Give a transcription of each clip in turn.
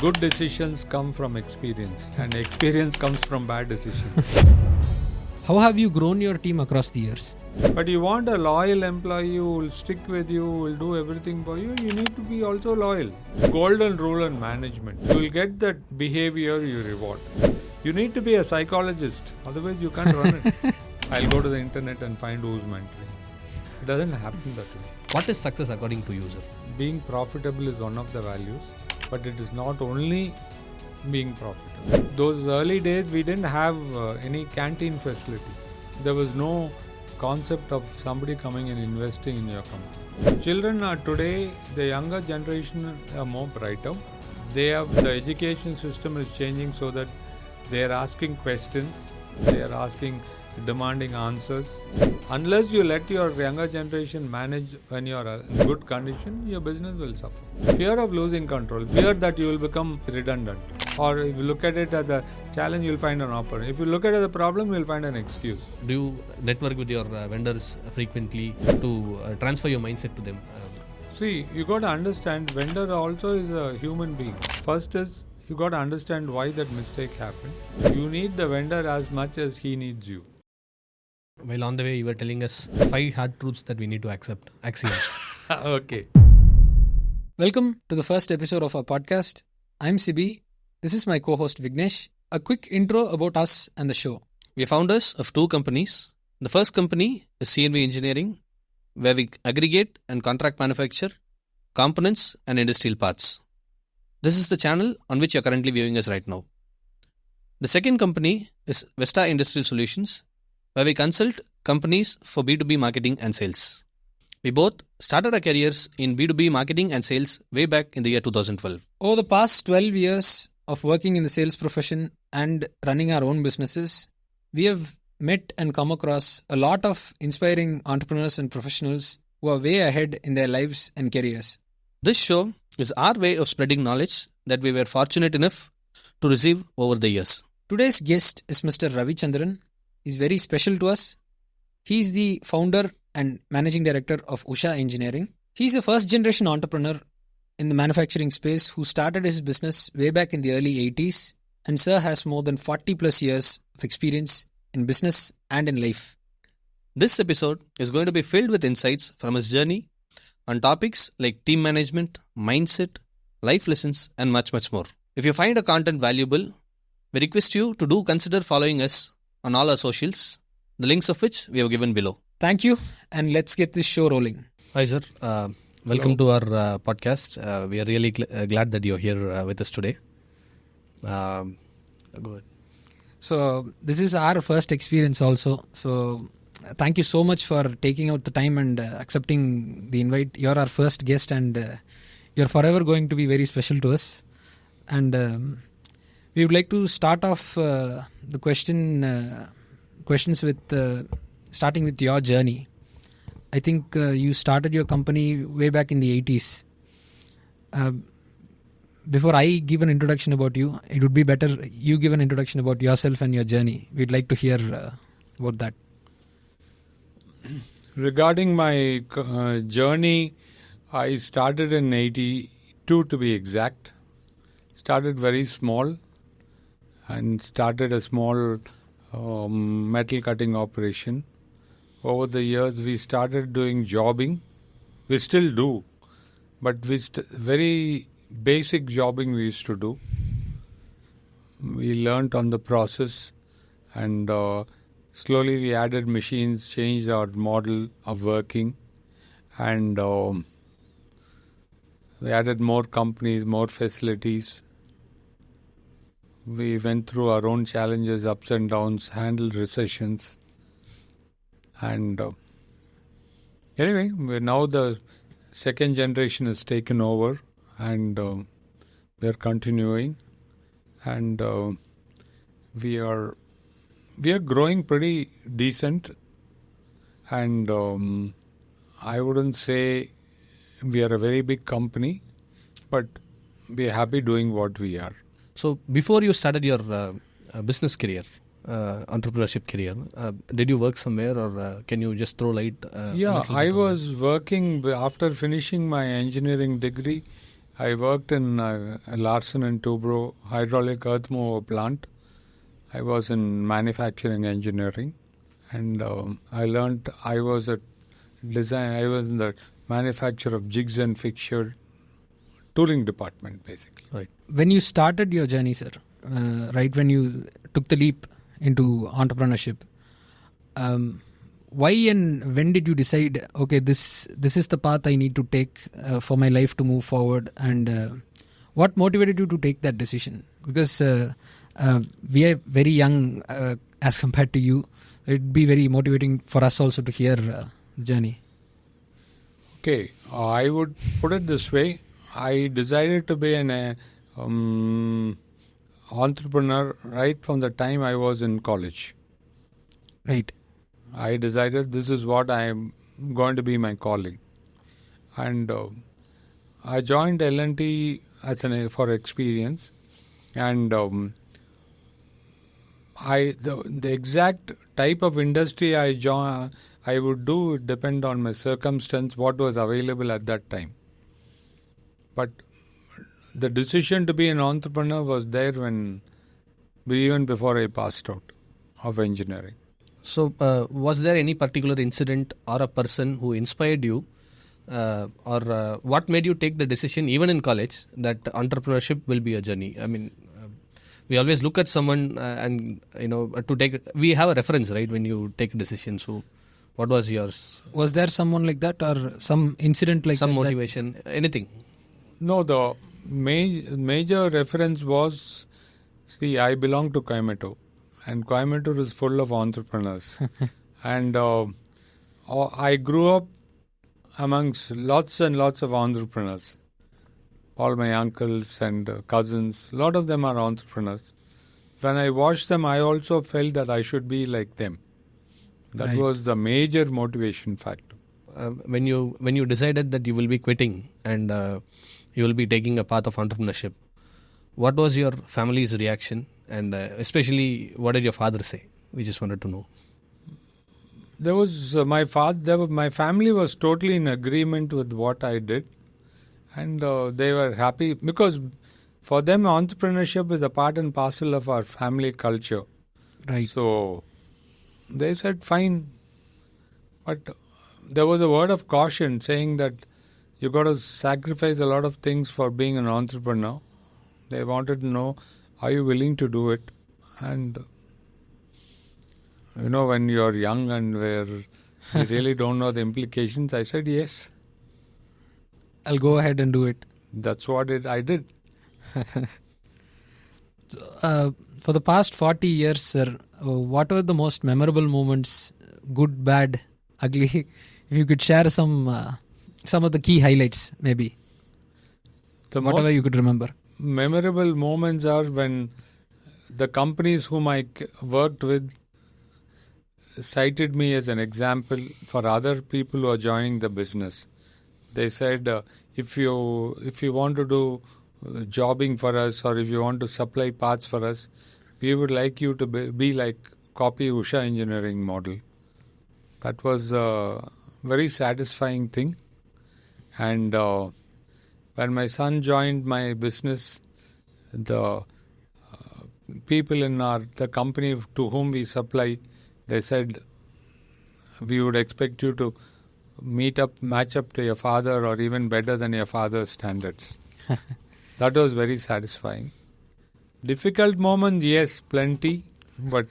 good decisions come from experience, and experience comes from bad decisions. How have you grown your team across the years? But you want a loyal employee who will stick with you, who will do everything for you, you need to be also loyal. Golden rule in management. You will get that behavior you reward. You need to be a psychologist, otherwise you can't run it. I'll go to the internet and find who's mentoring. It doesn't happen that way. What is success according to you, sir? Being profitable is one of the values, but it is not only being profitable. Those early days we didn't have any canteen facility. There was no concept of somebody coming and investing in your company. Children are today, the younger generation are more brighter. The education system is changing so that they are asking questions, they are demanding answers. Unless you let your younger generation manage when you are in good condition, your business will suffer. Fear of losing control, fear that you will become redundant. Or if you look at it as a challenge, you will find an opportunity. If you look at it as a problem, you will find an excuse. Do you network with your vendors frequently to transfer your mindset to them? See, you got to understand, vendor also is a human being. First is, you got to understand why that mistake happened. You need the vendor as much as he needs you. While on the way, you were telling us 5 hard truths that we need to accept. Axioms. Okay. Welcome to the first episode of our podcast. I'm Cibi. This is my co-host Vignesh. A quick intro about us and the show. We are founders of 2 companies. The first company is TME Engineering, where we aggregate and contract manufacture components and industrial parts. This is the channel on which you are currently viewing us right now. The second company is Vesta Industrial Solutions, where we consult companies for B2B marketing and sales. We both started our careers in B2B marketing and sales way back in the year 2012. Over the past 12 years of working in the sales profession and running our own businesses, we have met and come across a lot of inspiring entrepreneurs and professionals who are way ahead in their lives and careers. This show is our way of spreading knowledge that we were fortunate enough to receive over the years. Today's guest is Mr. Ravichandran. He's very special to us. He's the founder and managing director of Usha Engineering. He's a first generation entrepreneur in the manufacturing space who started his business way back in the early 80s, and sir has more than 40 plus years of experience in business and in life. This episode is going to be filled with insights from his journey on topics like team management, mindset, life lessons, and much, much more. If you find our content valuable, we request you to do consider following us on all our socials, the links of which we have given below. Thank you, and let's get this show rolling. Hi sir, welcome to our podcast. We are really glad that you're here with us today. Go ahead. So this is our first experience also. So thank you so much for taking out the time and accepting the invite. You're our first guest, and you're forever going to be very special to us. And we would like to start off the questions with starting with your journey. I think you started your company way back in the 80s. Before I give an introduction about you, it would be better you give an introduction about yourself and your journey. We'd like to hear about that. Regarding my journey, I started in 82 to be exact. Started very small and started a small metal cutting operation. Over the years, we started doing jobbing. We still do, but very basic jobbing we used to do. We learnt on the process, and slowly we added machines, changed our model of working, and we added more companies, more facilities. We went through our own challenges, ups and downs, handled recessions. And anyway, now the second generation has taken over, and we are continuing. And we are growing pretty decent. And I wouldn't say we are a very big company, but we are happy doing what we are. So before you started your business career, entrepreneurship career, did you work somewhere, or can you just throw light? I was working after finishing my engineering degree. I worked in Larsen and Toubro hydraulic earth mover plant. I was in manufacturing engineering, and I was in the manufacture of jigs and fixture tooling department, basically. Right. When you started your journey, sir, right when you took the leap into entrepreneurship, why and when did you decide, okay, this is the path I need to take for my life to move forward, and what motivated you to take that decision? Because we are very young as compared to you. It'd be very motivating for us also to hear the journey. Okay, I would put it this way. I decided to be an entrepreneur right from the time I was in college. Right. I decided this is what I am going to be my calling. And I joined L&T for experience. And the exact type of industry I would do would depend on my circumstance, what was available at that time. But the decision to be an entrepreneur was there even before I passed out of engineering. So, was there any particular incident or a person who inspired you, or what made you take the decision, even in college, that entrepreneurship will be a journey? I mean, we always look at someone and to take. We have a reference, right, when you take a decision. So, what was yours? Was there someone like that, or some incident like some that? Motivation, anything? No, the major reference was, I belong to Coimbatore. And Coimbatore is full of entrepreneurs. And I grew up amongst lots and lots of entrepreneurs. All my uncles and cousins, a lot of them are entrepreneurs. When I watched them, I also felt that I should be like them. That was the major motivation factor. When you decided that you will be quitting and you will be taking a path of entrepreneurship, what was your family's reaction? And especially, what did your father say? We just wanted to know. There was my family was totally in agreement with what I did, and they were happy because for them entrepreneurship is a part and parcel of our family culture. Right. So they said fine, but there was a word of caution saying that you got to sacrifice a lot of things for being an entrepreneur. They wanted to know, are you willing to do it? And when you're young and you really don't know the implications, I said yes. I'll go ahead and do it. That's what I did. For the past 40 years, sir, what were the most memorable moments, good, bad, ugly? If you could share some of the key highlights, maybe. Whatever you could remember. Memorable moments are when the companies whom I worked with cited me as an example for other people who are joining the business. They said, if you want to do jobbing for us, or if you want to supply parts for us, we would like you to be like copy Usha Engineering model. That was a very satisfying thing. And when my son joined my business, the people in the company to whom we supply, they said, we would expect you to match up to your father, or even better than your father's standards. That was very satisfying. Difficult moments, yes, plenty, but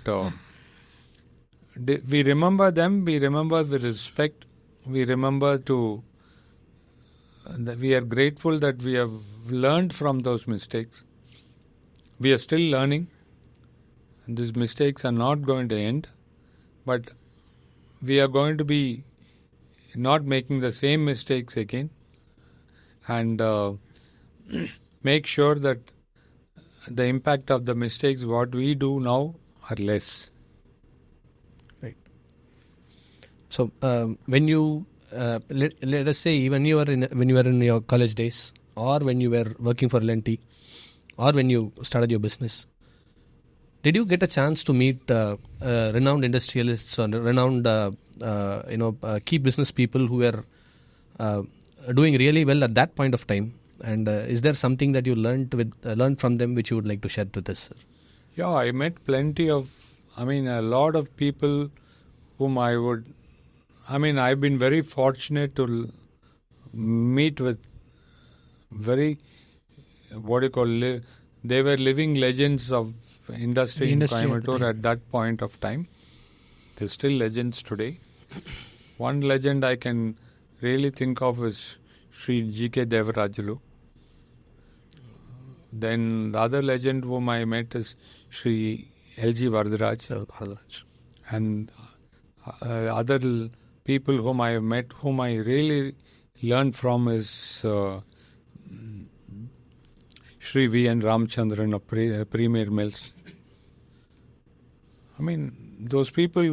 we remember them, we remember with respect, we remember that we are grateful that we have learned from those mistakes. We are still learning. These mistakes are not going to end, but we are going to be not making the same mistakes again, and make sure that the impact of the mistakes what we do now are less. Right. So when you let us say when you were in your college days, or when you were working for L&T, or when you started your business, did you get a chance to meet renowned industrialists or renowned key business people who were doing really well at that point of time, And is there something that you learned from them which you would like to share with us, sir? Yeah, I met a lot of people whom I've been very fortunate to meet with very, they were living legends of industry The in industry at the Coimbatore time. at that point of time. They're still legends today. One legend I can really think of is Sri G.K. Devarajulu. Then the other legend whom I met is Sri L.G. Varadaraj. And other people whom I have met, whom I really learned from is Sri V.N. Ravichandran of Premier Mills. Those people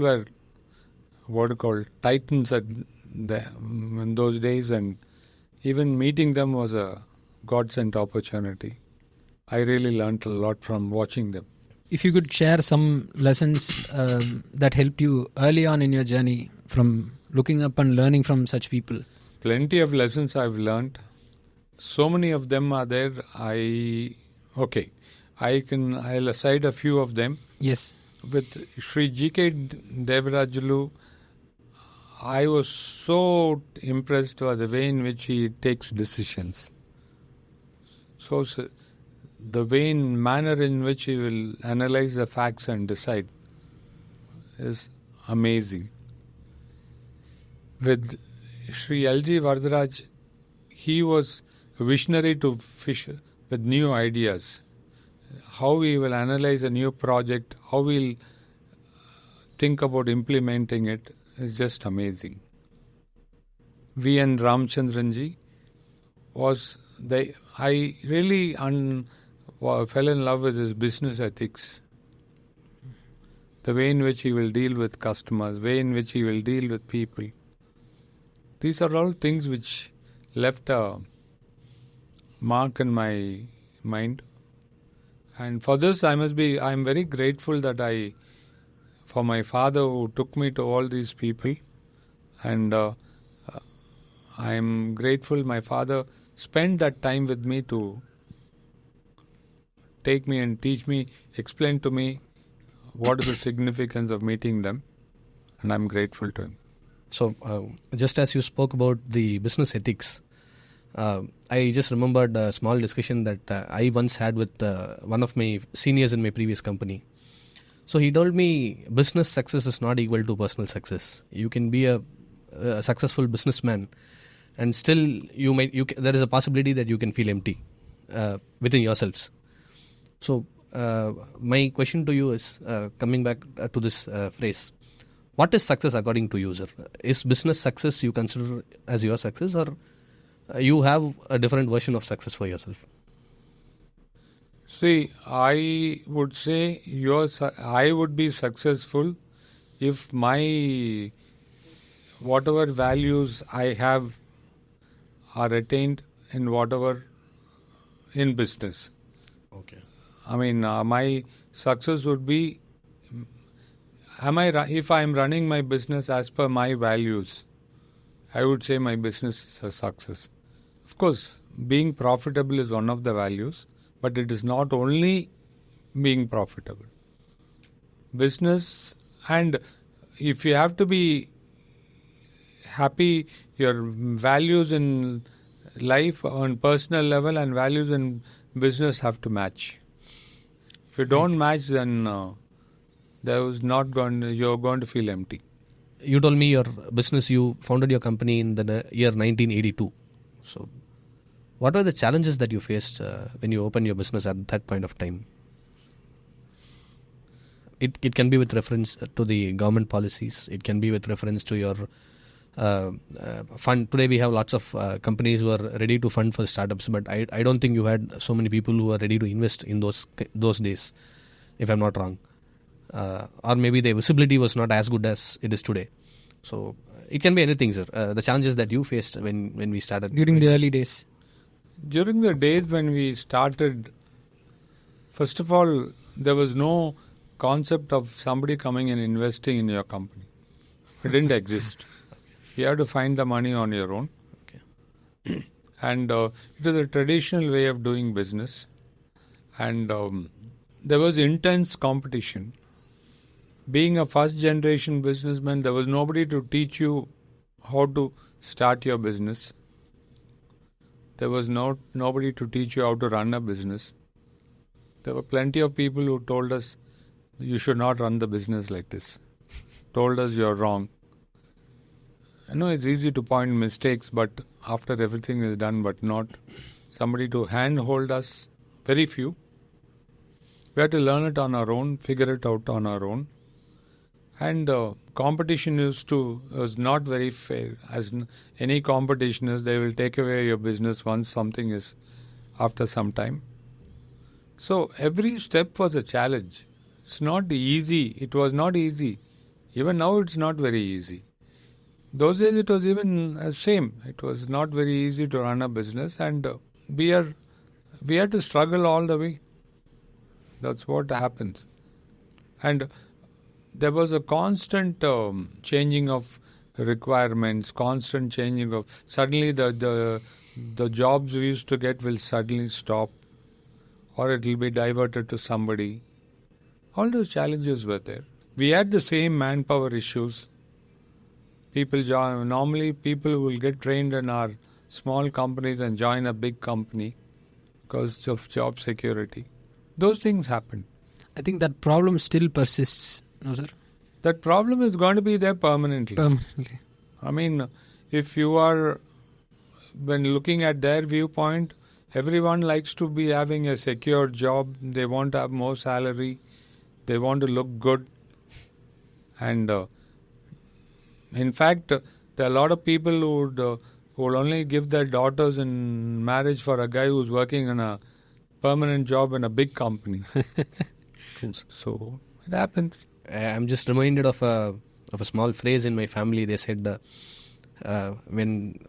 were titans in those days, and even meeting them was a God-sent opportunity. I really learned a lot from watching them. If you could share some lessons that helped you early on in your journey from looking up and learning from such people. Plenty of lessons I've learned. So many of them are there. I'll cite a few of them. Yes. With Sri G.K. Devarajulu, I was so impressed by the way in which he takes decisions. So the manner in which he will analyze the facts and decide is amazing. With Sri L.G. Varadaraj, he was a visionary to fish with new ideas. How he will analyze a new project, how he'll think about implementing it is just amazing. V.N. Ramchandranji I really fell in love with his business ethics. The way in which he will deal with customers, way in which he will deal with people. These are all things which left a mark in my mind. And for this, I'm very grateful for my father who took me to all these people. And I'm grateful my father spent that time with me to take me and teach me, explain to me what is the significance of meeting them. And I'm grateful to him. So, just as you spoke about the business ethics, I just remembered a small discussion that I once had with one of my seniors in my previous company. So he told me business success is not equal to personal success. You can be a successful businessman and still there is a possibility that you can feel empty within yourselves. So my question to you is, coming back to this phrase, what is success according to you, sir? Is business success you consider as your success, or you have a different version of success for yourself? See, I would say I would be successful if my whatever values I have are attained in business. Okay. My success would be, if I am running my business as per my values, I would say my business is a success. Of course, being profitable is one of the values, but it is not only being profitable. Business, and if you have to be happy, your values in life on personal level and values in business have to match. If you don't match, then you're going to feel empty. You told me your business, you founded your company in the year 1982. So, what were the challenges that you faced when you opened your business at that point of time? It can be with reference to the government policies. It can be with reference to your fund. Today we have lots of companies who are ready to fund for startups, but I don't think you had so many people who were ready to invest in those days, if I'm not wrong. Or maybe the visibility was not as good as it is today. So it can be anything, sir. The challenges that you faced when we started. During the early days. During the days when we started, first of all, there was no concept of somebody coming and investing in your company. It didn't exist. You have to find the money on your own. Okay. And it is a traditional way of doing business. And there was intense competition. Being a first generation businessman, there was nobody to teach you how to start your business. There was nobody to teach you how to run a business. There were plenty of people who told us, you should not run the business like this. Told us you're wrong. I know it's easy to point mistakes, but after everything is done, but not somebody to handhold us, very few. We had to learn it on our own, figure it out on our own. And competition was not very fair. As any competition is, they will take away your business once something is after some time. So every step was a challenge. It's not easy. It was not easy. Even now it's not very easy. Those days it was even the same. It was not very easy to run a business, and we had to struggle all the way. That's what happens. And there was a constant changing of requirements, constant changing of... Suddenly the jobs we used to get will suddenly stop, or it will be diverted to somebody. All those challenges were there. We had the same manpower issues. Normally people will get trained in our small companies and join a big company because of job security. Those things happen. I think that problem still persists, no sir? That problem is going to be there permanently. I mean, if you are, when looking at their viewpoint, everyone likes to be having a secure job. They want to have more salary. They want to look good. And in fact, there are a lot of people who would only give their daughters in marriage for a guy who's working in a permanent job in a big company. So it happens. I'm just reminded of a small phrase in my family. They said when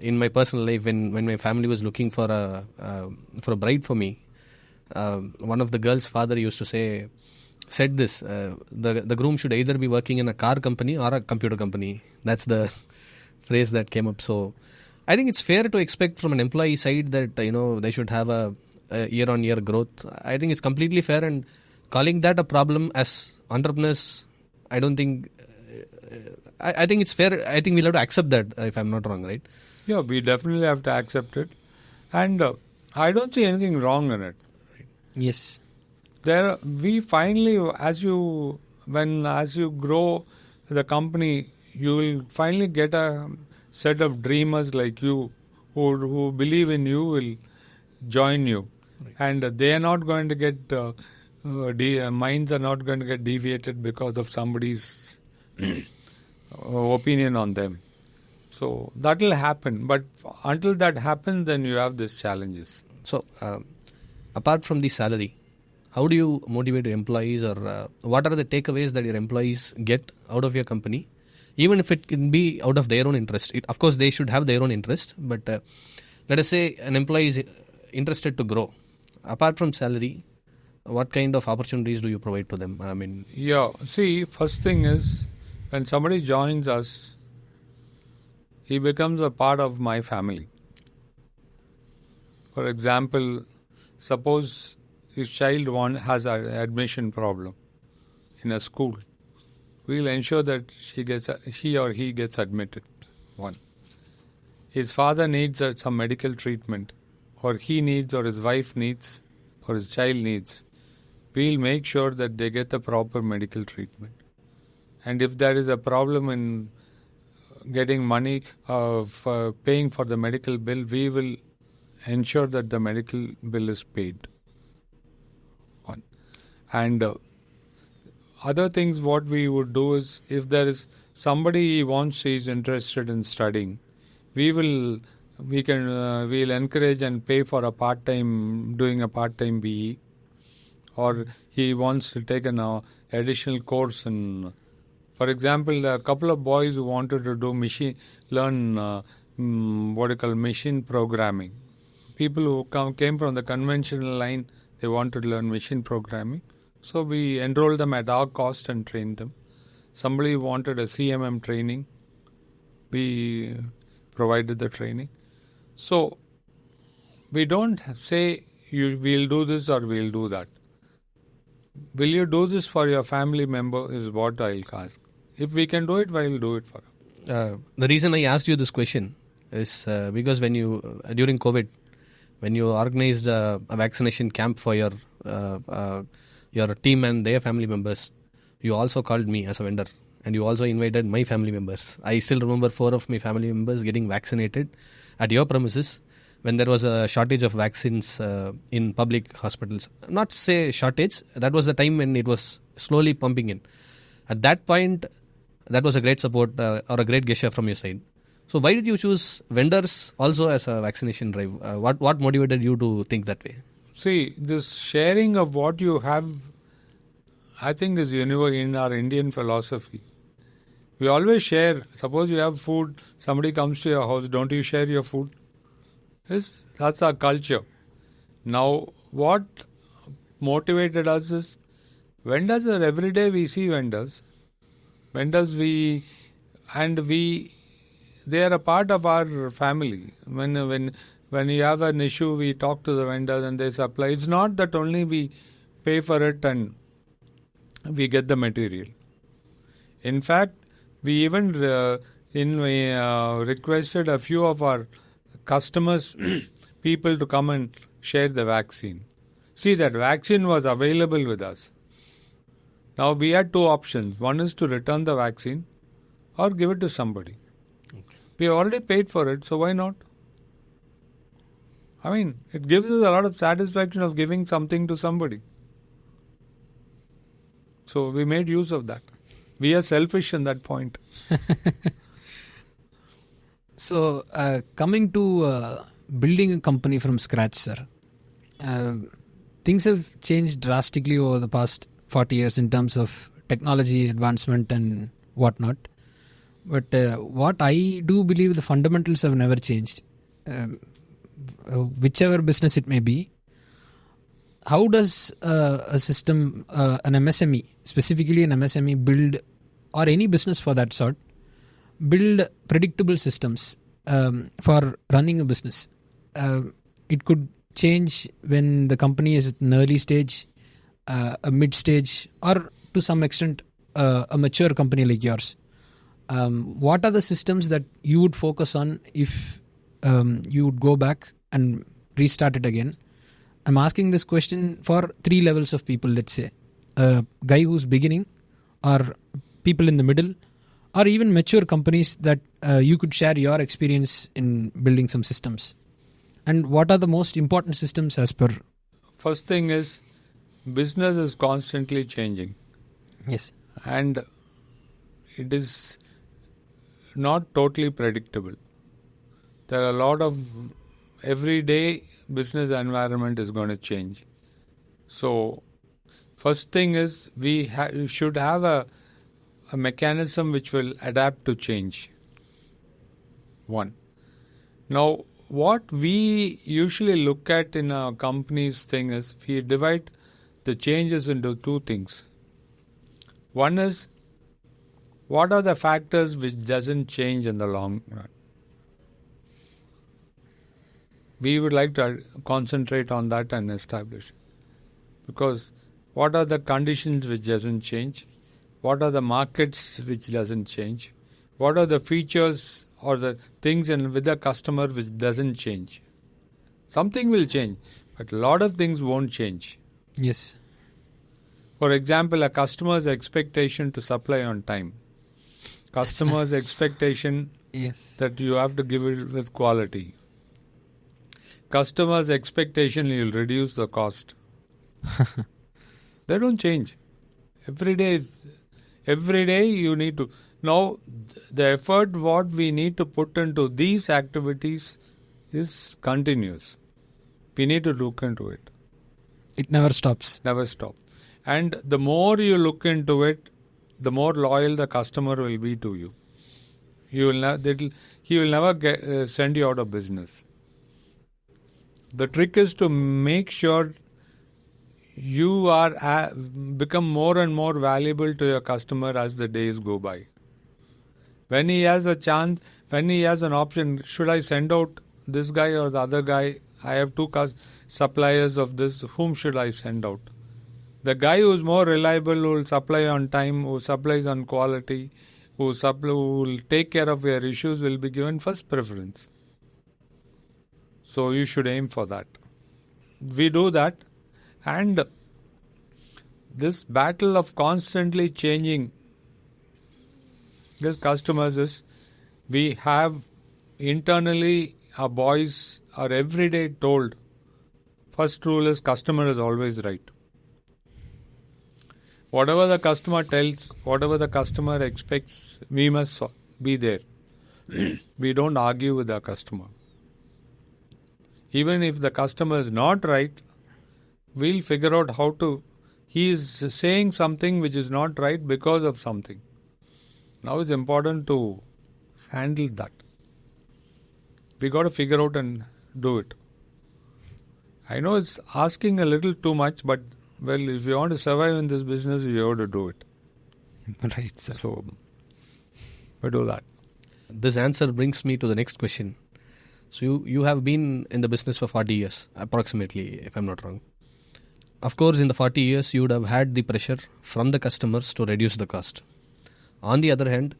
in my personal life, when my family was looking for a bride for me, one of the girl's father used to said this: the groom should either be working in a car company or a computer company. That's the phrase that came up. So I think it's fair to expect from an employee side that they should have a year-on-year growth. I think it's completely fair, and calling that a problem as entrepreneurs, I don't think. I think it's fair. I think we'll have to accept that, if I'm not wrong, right? Yeah, we definitely have to accept it, and I don't see anything wrong in it. Yes. We finally, as you grow the company, you will finally get a set of dreamers like you who believe in you will join you, and they are not going to get minds are not going to get deviated because of somebody's opinion on them. So that will happen, but until that happens, then you have these challenges. So apart from the salary, how do you motivate your employees, or what are the takeaways that your employees get out of your company, even if it can be out of their own interest? Of course, they should have their own interest, but let us say an employee is interested to grow. Apart from salary, what kind of opportunities do you provide to them? I mean, first thing is, when somebody joins us, he becomes a part of my family. For example, suppose his child has an admission problem in a school. We will ensure that she or he gets admitted. One. His father needs some medical treatment, or he needs, or his wife needs, or his child needs. We will make sure that they get the proper medical treatment. And if there is a problem in getting money for paying for the medical bill, we will ensure that the medical bill is paid. One. And other things what we would do is, if there is somebody is interested in studying, we'll encourage and pay for doing a part-time BE, or he wants to take an additional course in. For example, there are a couple of boys who wanted to do machine programming. People who came from the conventional line, they wanted to learn machine programming. So we enrolled them at our cost and trained them. Somebody wanted a CMM training. We provided the training. So, we don't say we'll do this or we'll do that. Will you do this for your family member is what I'll ask. If we can do it, we'll do it for her. The reason I asked you this question is because when you, during COVID, when you organized a vaccination camp for your team and their family members, you also called me as a vendor and you also invited my family members. I still remember 4 of my family members getting vaccinated at your premises when there was a shortage of vaccines in public hospitals. Not say shortage, that was the time when it was slowly pumping in. At that point, that was a great support or a great gesture from your side. So why did you choose vendors also as a vaccination drive? What motivated you to think that way? See, this sharing of what you have, I think is in our Indian philosophy. We always share. Suppose you have food, somebody comes to your house, don't you share your food? Yes, that's our culture. Now, what motivated us is, vendors are every day we see vendors. They are a part of our family. When you have an issue, we talk to the vendors and they supply. It's not that only we pay for it and we get the material. In fact, we even requested a few of our customers, people to come and share the vaccine. See, that vaccine was available with us. Now we had 2 options. One is to return the vaccine or give it to somebody. Okay. We already paid for it, so why not? I mean, it gives us a lot of satisfaction of giving something to somebody. So we made use of that. We are selfish in that point. So, coming to building a company from scratch, sir, things have changed drastically over the past 40 years in terms of technology advancement and whatnot. But what I do believe, the fundamentals have never changed. Whichever business it may be, how does a system, an MSME, specifically an MSME, build, or any business for that sort, build predictable systems for running a business? It could change when the company is at an early stage, a mid stage, or to some extent a mature company like yours. What are the systems that you would focus on if you would go back and restart it again? I'm asking this question for 3 levels of people, let's say. A guy who's beginning, or people in the middle, or even mature companies that you could share your experience in building some systems. And what are the most important systems as per? First thing is, business is constantly changing. Yes. And it is not totally predictable. There are a lot of, every day business environment is going to change. So, first thing is, we should have a mechanism which will adapt to change. 1. Now, what we usually look at in a company's thing is, we divide the changes into 2 things. One is, what are the factors which doesn't change in the long run? We would like to concentrate on that and establish. Because what are the conditions which doesn't change? What are the markets which doesn't change? What are the features or the things with the customer which doesn't change? Something will change, but a lot of things won't change. Yes. For example, a customer's expectation to supply on time. Customer's expectation Yes. that you have to give it with quality. Customer's expectation you'll reduce the cost. They don't change. Every day you need to. Now, the effort what we need to put into these activities is continuous. We need to look into it. It never stops. Never stop. And the more you look into it, the more loyal the customer will be to you. He will never send you out of business. The trick is to make sure you are become more and more valuable to your customer as the days go by. When he has a chance, when he has an option, should I send out this guy or the other guy, I have two suppliers of this, whom should I send out? The guy who is more reliable, who will supply on time, who supplies on quality, who will take care of your issues, will be given first preference. So you should aim for that. We do that, and this battle of constantly changing these customers is, we have internally, our boys are every day told, first rule is customer is always right. Whatever the customer tells, whatever the customer expects, we must be there. We don't argue with our customer. Even if the customer is not right, we'll figure out how to. He is saying something which is not right because of something. Now it's important to handle that. We got to figure out and do it. I know it's asking a little too much, but well, if you want to survive in this business, you have to do it. Right, sir. So, we do that. This answer brings me to the next question. So you have been in the business for 40 years, approximately, if I'm not wrong. Of course, in the 40 years, you would have had the pressure from the customers to reduce the cost. On the other hand,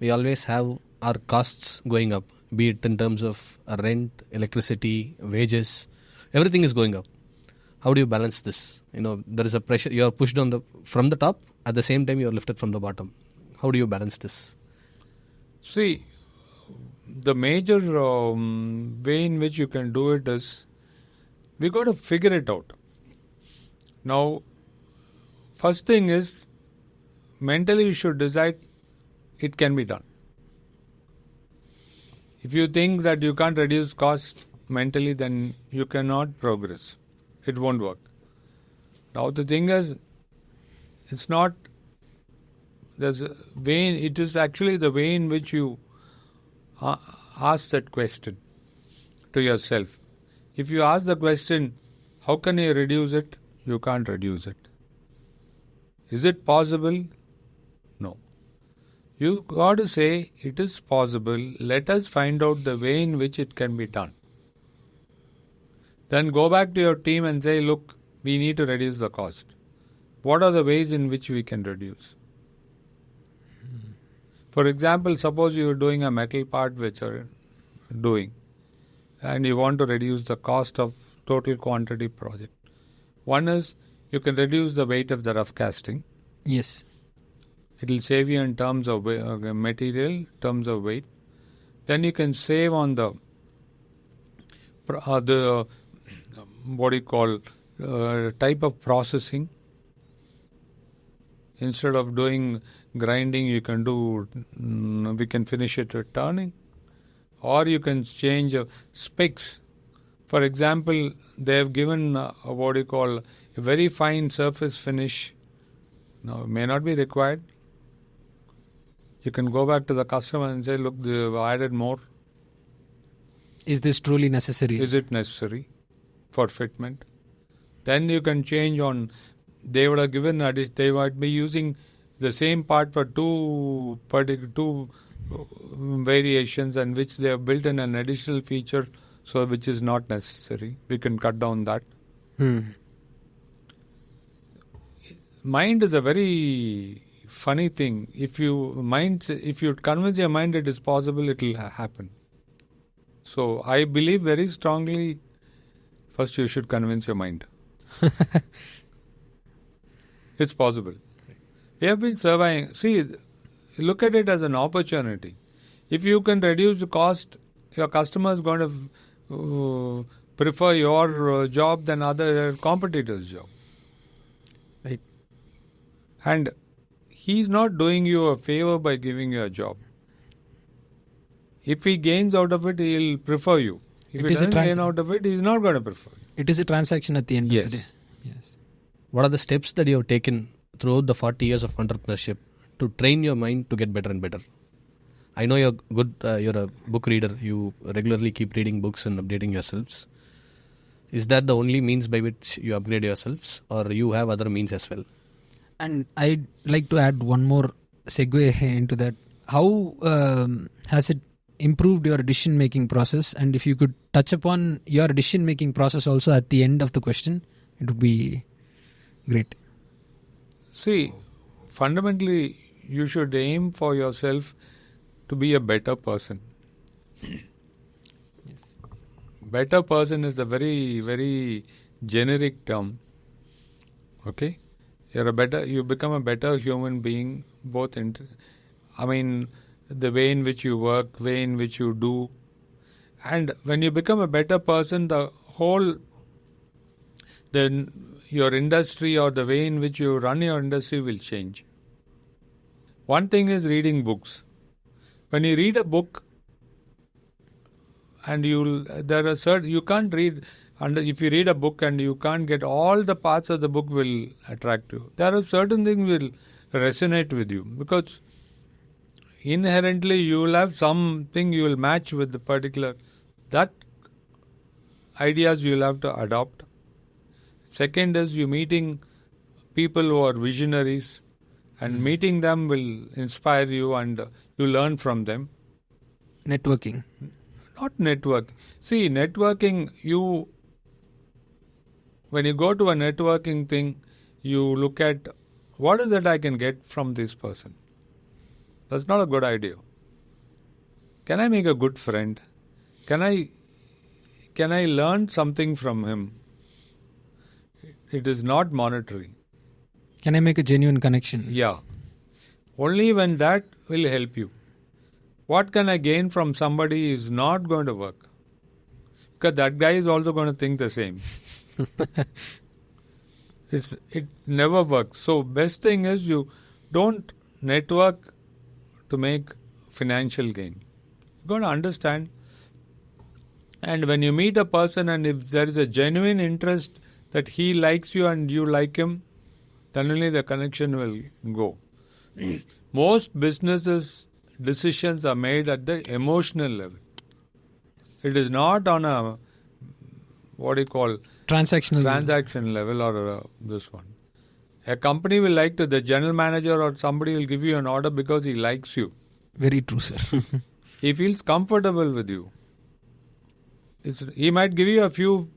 we always have our costs going up, be it in terms of rent, electricity, wages, everything is going up. How do you balance this? There is a pressure, you are pushed from the top, at the same time you are lifted from the bottom. How do you balance this? See, the major way in which you can do it is, we got to figure it out. Now, first thing is, mentally you should decide it can be done. If you think that you can't reduce cost mentally, then you cannot progress. It won't work. Now the thing is, it's not, there's a way, it is actually the way in which you ask that question to yourself. If you ask the question, how can you reduce it? You can't reduce it. Is it possible? No. You got to say, it is possible. Let us find out the way in which it can be done. Then go back to your team and say, look, we need to reduce the cost. What are the ways in which we can reduce? For example, suppose you are doing a metal part which you are doing, and you want to reduce the cost of total quantity project. One is, you can reduce the weight of the rough casting. Yes. It will save you in terms of material, in terms of weight. Then you can save on the type of processing. Instead of doing grinding, you can do, we can finish it with turning. Or you can change specs. For example, they have given a very fine surface finish. Now, it may not be required. You can go back to the customer and say, look, they've added more. Is this truly necessary? Is it necessary for fitment? Then you can change on, they would have given, they might be using the same part for two variations, and which they have built in an additional feature, so which is not necessary. We can cut down that. Mind is a very funny thing. If you convince your mind it is possible, it will happen. So I believe very strongly, first you should convince your mind. It's possible. We have been surveying. See, look at it as an opportunity. If you can reduce the cost, your customer is going to prefer your job than other competitors' job. Right. And he's not doing you a favor by giving you a job. If he gains out of it, he'll prefer you. If he doesn't gain out of it, he's not going to prefer you. It is a transaction at the end of the day. Yes. What are the steps that you have taken throughout the 40 years of entrepreneurship to train your mind to get better and better? I know you're good. You're a book reader. You regularly keep reading books and updating yourselves. Is that the only means by which you upgrade yourselves, or you have other means as well? And I'd like to add one more segue into that. How has it improved your decision making process, and if you could touch upon your decision making process also at the end of the question, it would be great. See, fundamentally, you should aim for yourself to be a better person. Better person is a very, very generic term. Okay? You become a better human being, the way in which you work, way in which you do. And when you become a better person, then your industry or the way in which you run your industry will change. One thing is reading books. When you read a book, and you can't read, and if you read a book and you can't get all the parts of the book will attract you. There are certain things will resonate with you because inherently you will have something you will match with the particular, that ideas you will have to adopt. Second is you meeting people who are visionaries, and meeting them will inspire you and you learn from them. Networking. Not network. See, networking, when you go to a networking thing, you look at what is it I can get from this person. That's not a good idea. Can I make a good friend? Can I learn something from him? It is not monetary. Can I make a genuine connection? Yeah. Only when that will help you. What can I gain from somebody is not going to work. Because that guy is also going to think the same. It never works. So best thing is you don't network to make financial gain. You're going to understand. And when you meet a person and if there is a genuine interest that he likes you and you like him, then only the connection will go. Most businesses decisions are made at the emotional level. It is not on a transaction level or this one. A company will like the general manager or somebody will give you an order because he likes you. Very true, sir. He feels comfortable with you. He might give you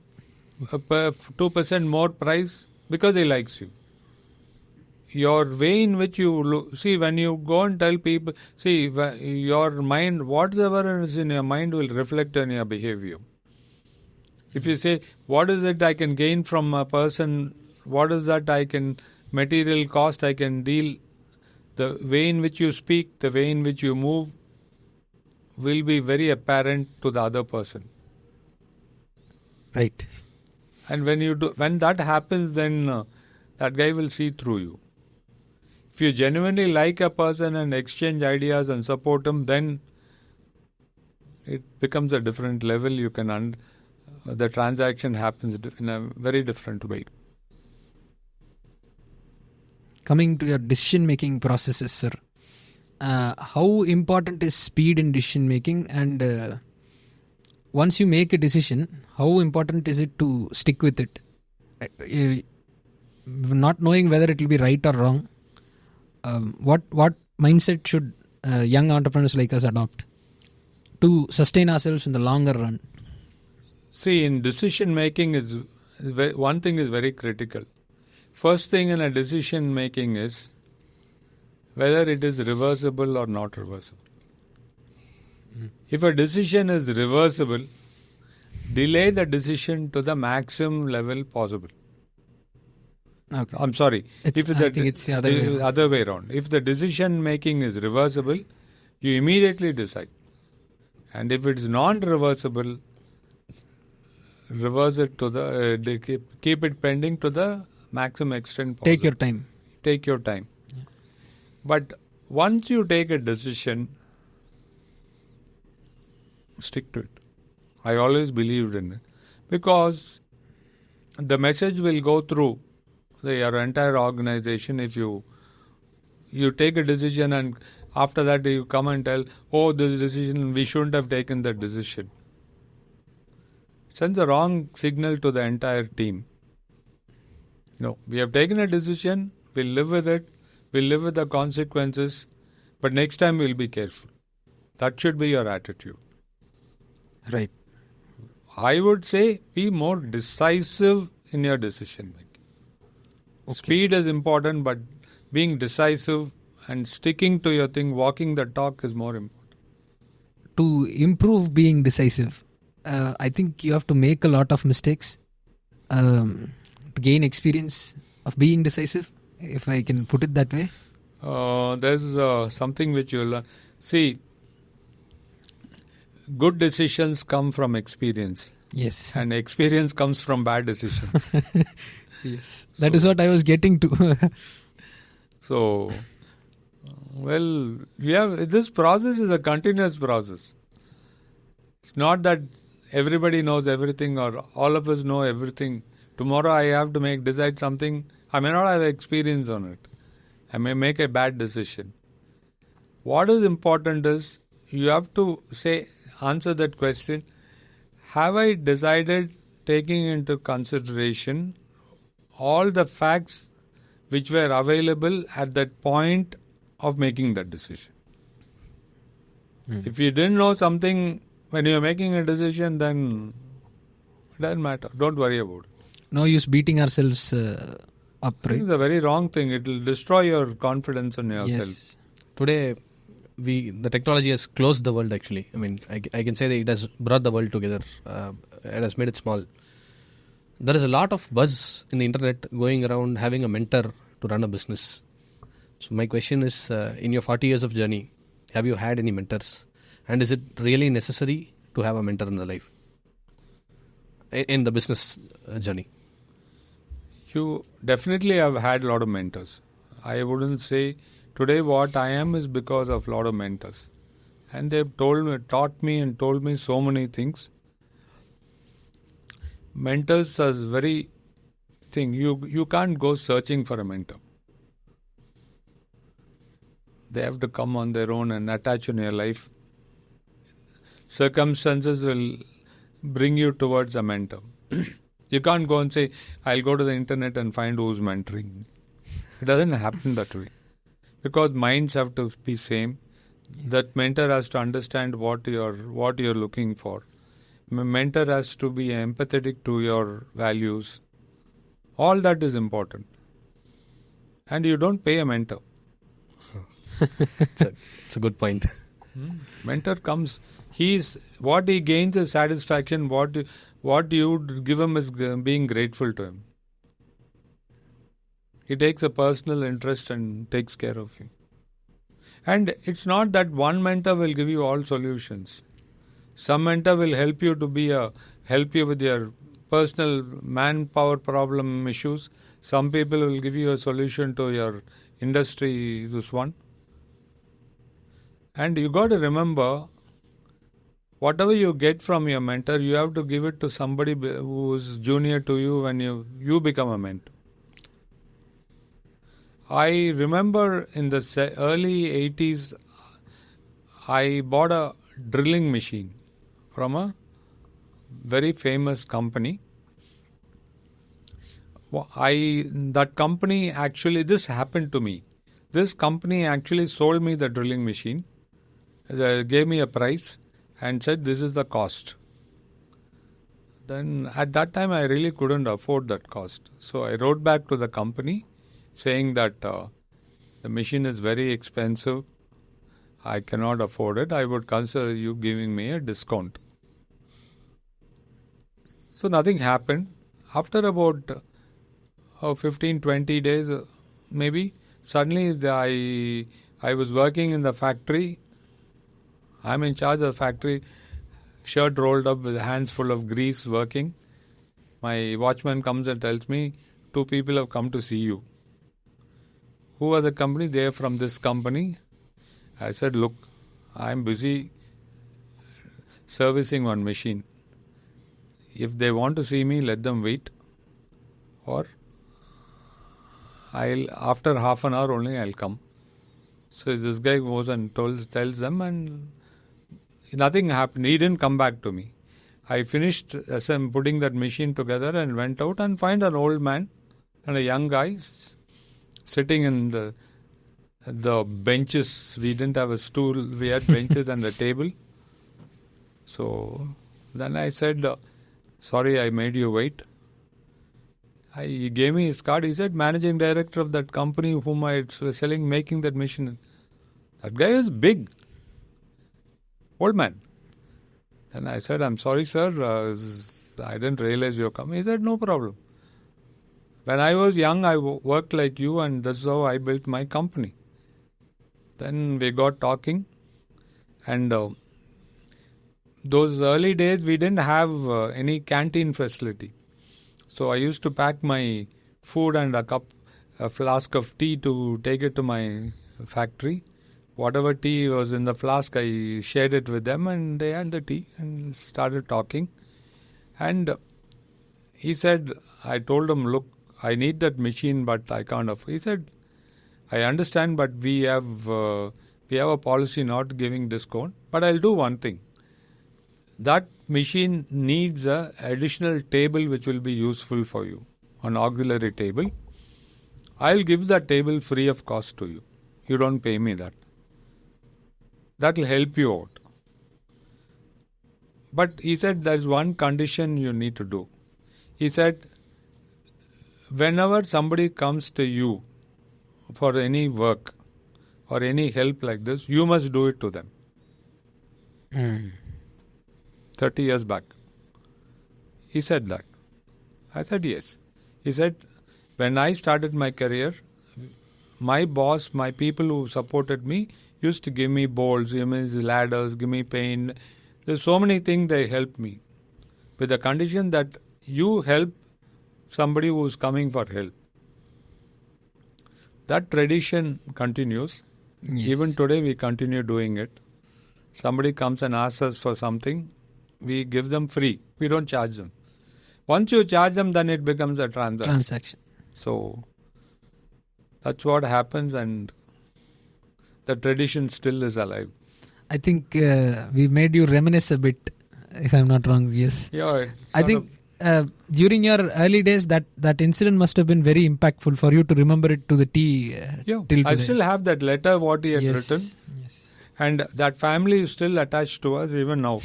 2% more price because he likes you. Your way in which you see, when you go and tell people, your mind, whatever is in your mind will reflect on your behavior. If you say, what is it I can gain from a person, what is that material cost I can deal, the way in which you speak, the way in which you move will be very apparent to the other person. Right. And when that happens, then that guy will see through you. If you genuinely like a person and exchange ideas and support him, then it becomes a different level. The transaction happens in a very different way. Coming to your decision making processes, sir, how important is speed in decision making, and once you make a decision, how important is it to stick with it? Not knowing whether it will be right or wrong, what mindset should young entrepreneurs like us adopt to sustain ourselves in the longer run? See, in decision making one thing is very critical. First thing in a decision making is whether it is reversible or not reversible. If a decision is reversible, delay the decision to the maximum level possible. Okay. I'm sorry. I think it's the other way around. If the decision making is reversible, you immediately decide. And if it is non-reversible, reverse it to keep it pending to the maximum extent possible. Take your time. Yeah. But once you take a decision, stick to it. I always believed in it. Because the message will go through your entire organization. If you take a decision and after that you come and tell, this decision, we shouldn't have taken that decision. It sends a wrong signal to the entire team. No, we have taken a decision, we'll live with it, we'll live with the consequences, but next time we'll be careful. That should be your attitude. Right. I would say be more decisive in your decision making. Okay. Speed is important, but being decisive and sticking to your thing, walking the talk is more important. To improve being decisive, I think you have to make a lot of mistakes to gain experience of being decisive, if I can put it that way. There's something which you'll learn. See, good decisions come from experience. Yes. And experience comes from bad decisions. Yes. That is what I was getting to. So, well, this process is a continuous process. It's not that everybody knows everything or all of us know everything. Tomorrow I have to decide something. I may not have experience on it. I may make a bad decision. What is important is you have to answer that question. Have I decided, taking into consideration all the facts which were available at that point of making that decision? If you didn't know something when you're making a decision, then it doesn't matter. Don't worry about it. No use beating ourselves up, right? It's a very wrong thing. It will destroy your confidence in yourself. Yes. Today, the technology has closed the world actually. I mean, I can say that it has brought the world together. It has made it small. There is a lot of buzz in the internet going around having a mentor to run a business. So my question is, in your 40 years of journey, have you had any mentors? And is it really necessary to have a mentor in the life, in the business journey? You definitely have had a lot of mentors. I wouldn't say today what I am is because of a lot of mentors. And they've taught me and told me so many things. Mentors are very thing. You can't go searching for a mentor. They have to come on their own and attach in your life. Circumstances will bring you towards a mentor. You can't go and say, I'll go to the internet and find who's mentoring me. It doesn't happen that way. Because minds have to be same. Yes. That mentor has to understand what you're looking for. Mentor has to be empathetic to your values. All that is important. And you don't pay a mentor. It's a good point. Mentor comes, what he gains is satisfaction. What you give him is being grateful to him. He takes a personal interest and takes care of you. And it's not that one mentor will give you all solutions. Some mentor will help you with your personal manpower problem issues. Some people will give you a solution to your industry, this one. And you got to remember, whatever you get from your mentor, you have to give it to somebody who is junior to you when you become a mentor. I remember in the early 80s, I bought a drilling machine from a very famous company. That company actually, this happened to me. This company actually sold me the drilling machine. They gave me a price and said, this is the cost. Then at that time, I really couldn't afford that cost. So I wrote back to the company saying that the machine is very expensive. I cannot afford it. I would consider you giving me a discount. So nothing happened. After about 15-20 days, maybe, suddenly I was working in the factory. I'm in charge of the factory, shirt rolled up with hands full of grease working. My watchman comes and tells me, 2 people have come to see you. Who are the company? They are from this company. I said, look, I'm busy servicing one machine. If they want to see me, let them wait. Or after half an hour only, I'll come. So this guy goes and tells them, and nothing happened. He didn't come back to me. I finished putting that machine together and went out and find an old man and a young guy sitting in the the benches, we didn't have a stool, we had benches and a table. So then I said, sorry, I made you wait. He gave me his card. He said, managing director of that company whom I was selling, making that machine. That guy was big. Old man. And I said, I'm sorry, sir. I didn't realize you were coming. He said, no problem. When I was young, I worked like you, and that's how I built my company. Then we got talking. And those early days, we didn't have any canteen facility. So I used to pack my food and a flask of tea to take it to my factory. Whatever tea was in the flask, I shared it with them, and they had the tea and started talking. And he said, I told him, look, I need that machine, but I can't afford. He said, I understand, but we have a policy not giving discount. But I'll do one thing. That machine needs an additional table which will be useful for you, an auxiliary table. I'll give that table free of cost to you. You don't pay me that. That will help you out. But he said there's one condition you need to do. He said, whenever somebody comes to you for any work or any help like this, you must do it to them. 30 years back. He said that. I said yes. He said, when I started my career, my boss, my people who supported me used to give me bowls, give me ladders, give me paint. There's so many things they helped me. With the condition that you help somebody who's coming for help. That tradition continues. Yes. Even today we continue doing it. Somebody comes and asks us for something, we give them free. We don't charge them. Once you charge them, then it becomes a transaction. So that's what happens, and the tradition still is alive. I think we made you reminisce a bit, if I'm not wrong. Yes. Yeah. I think during your early days, that incident must have been very impactful for you to remember it to the T. Till today. I still have that letter, what he had written. Yes. And that family is still attached to us even now.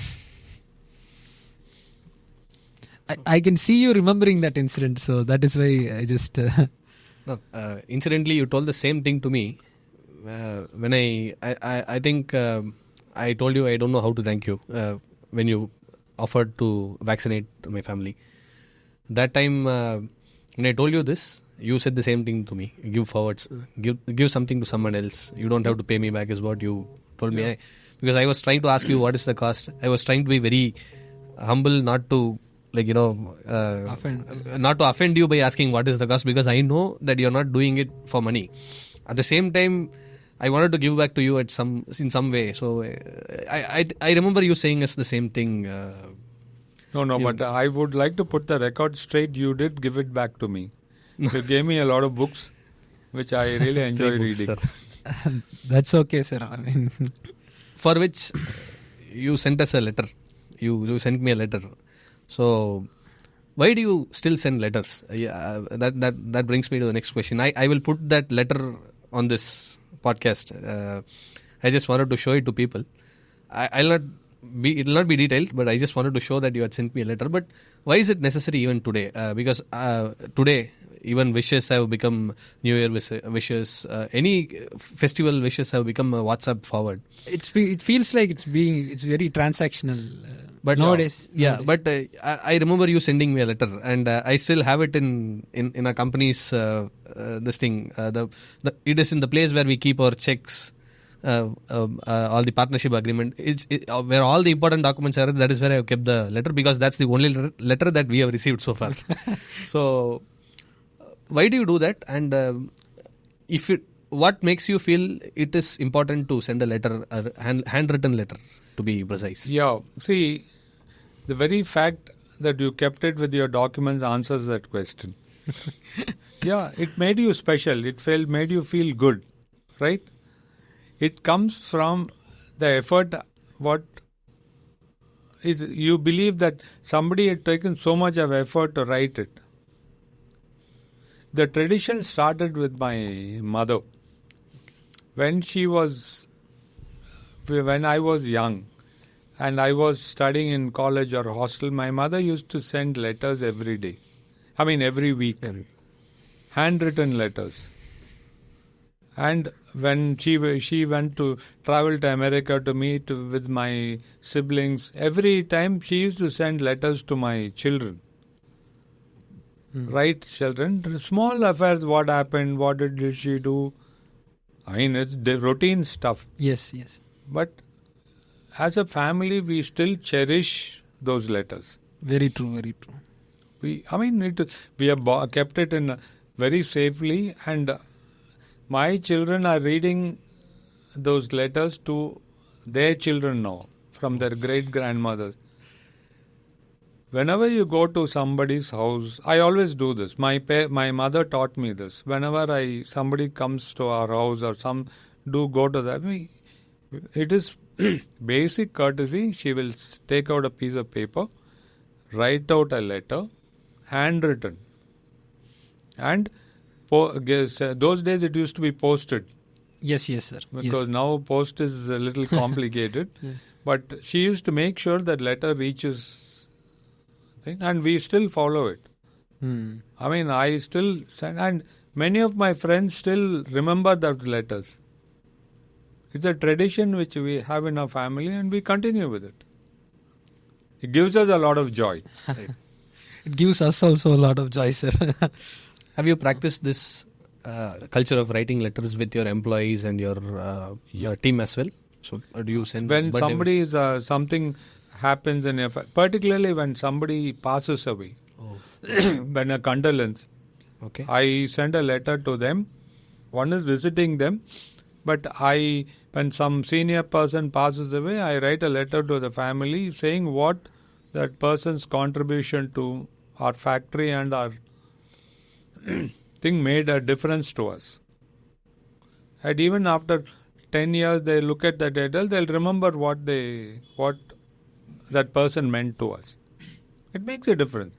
I can see you remembering that incident, so that is why I just... Incidentally, you told the same thing to me. When I think I told you I don't know how to thank you when you offered to vaccinate my family. That time when I told you this, you said the same thing to me. Give forwards, give something to someone else. You don't have to pay me back is what you told me. Because I was trying to ask you what is the cost. I was trying to be very humble, not to not to offend you by asking what is the cost, because I know that you're not doing it for money. At the same time, I wanted to give back to you in some way. So I remember you saying us the same thing. No, but I would like to put the record straight. You did give it back to me. You gave me a lot of books, which I really enjoy reading. That's okay, sir. I mean, for which you sent us a letter. You sent me a letter. So why do you still send letters? That brings me to the next question. I will put that letter on this podcast. I just wanted to show it to people. It will not be detailed, but I just wanted to show that you had sent me a letter. But why is it necessary even today? Because today even wishes have become New Year wishes. Any festival wishes have become a WhatsApp forward. it feels like it's very transactional. But nowadays. But I remember you sending me a letter, and I still have it in a company's this thing. It is in the place where we keep our checks, all the partnership agreement. Where all the important documents are. That is where I have kept the letter, because that's the only letter that we have received so far. So why do you do that? And what makes you feel it is important to send a letter, a handwritten letter, to be precise? Yeah, see, the very fact that you kept it with your documents answers that question. Yeah, it made you special. It made you feel good, right? It comes from the effort. You believe that somebody had taken so much of effort to write it. The tradition started with my mother. when I was young and I was studying in college or hostel, my mother used to send letters every day. I mean every week. Handwritten letters. And when she went to travel to America to meet with my siblings, every time she used to send letters to my children. Right, children? Small affairs, what happened, what did she do? I mean, it's the routine stuff. Yes. But as a family, we still cherish those letters. Very true. We have kept it in very safely, and my children are reading those letters to their children now from their great grandmothers. Whenever you go to somebody's house, I always do this. My mother taught me this. Whenever somebody comes to our house or go to them, it is basic courtesy. She will take out a piece of paper, write out a letter, handwritten, and those days it used to be posted. Yes, sir. Because now post is a little complicated. But she used to make sure that letter reaches thing, and we still follow it. I mean, I still send, and many of my friends still remember those letters. It's a tradition which we have in our family, and we continue with it. It gives us a lot of joy. Right? It gives us also a lot of joy, sir. Have you practiced this culture of writing letters with your employees and your team as well? So, do you send when somebody is something happens in particularly when somebody passes away, when a condolence, I send a letter to them. One is visiting them, but when some senior person passes away, I write a letter to the family saying what that person's contribution to our factory and our thing made a difference to us. And even after 10 years, they look at that letter, they'll remember what that person meant to us. It makes a difference.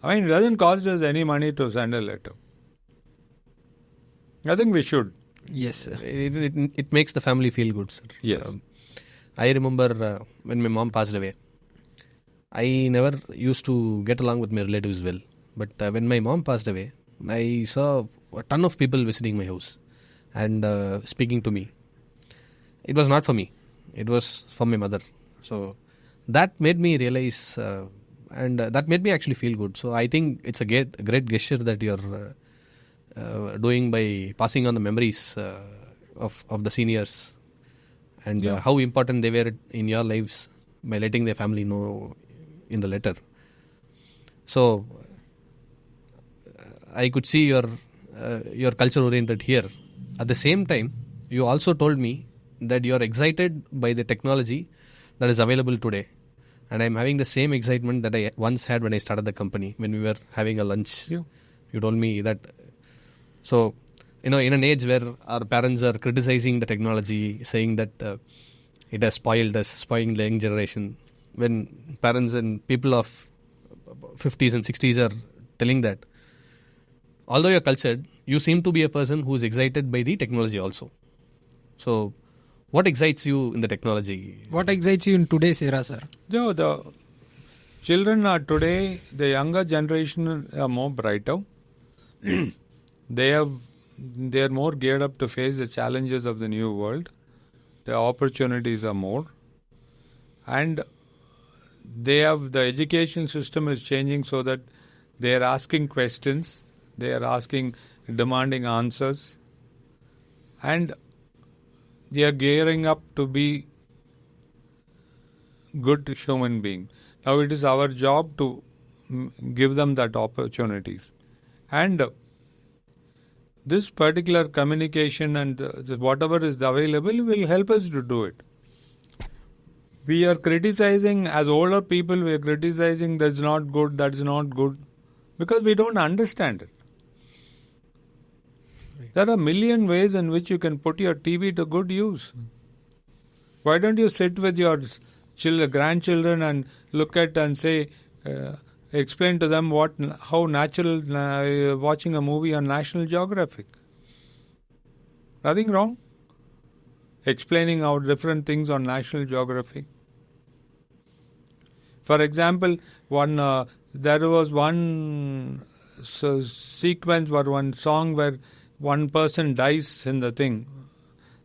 I mean, it doesn't cost us any money to send a letter. I think we should. Yes, sir. It makes the family feel good, sir. Yes. I remember when my mom passed away, I never used to get along with my relatives well. But when my mom passed away, I saw a ton of people visiting my house and speaking to me. It was not for me. It was for my mother. So that made me realize and that made me actually feel good. So I think it's a great gesture that you're doing by passing on the memories of the seniors and how important they were in your lives by letting their family know in the letter. So I could see your culture oriented here. At the same time, you also told me that you are excited by the technology that is available today. And I'm having the same excitement that I once had when I started the company, when we were having a lunch. Yeah. You told me that. So, in an age where our parents are criticizing the technology, saying that it has spoiled us, spoiling the young generation, when parents and people of 50s and 60s are telling that, although you're cultured, you seem to be a person who is excited by the technology also. So, what excites you in the technology? What excites you in today's era, sir? The children are today, the younger generation are more brighter. They are more geared up to face the challenges of the new world. The opportunities are more. And the education system is changing so that they are asking questions. They are demanding answers. And they are gearing up to be good human beings. Now it is our job to give them that opportunities. And this particular communication and whatever is available will help us to do it. We are criticizing, as older people, we are criticizing that's not good, because we don't understand it. There are a million ways in which you can put your TV to good use. Why don't you sit with your grandchildren and look at and say, explain to them how natural watching a movie on National Geographic. Nothing wrong. explaining out different things on National Geographic. For example, there was one sequence or one song where one person dies in the thing.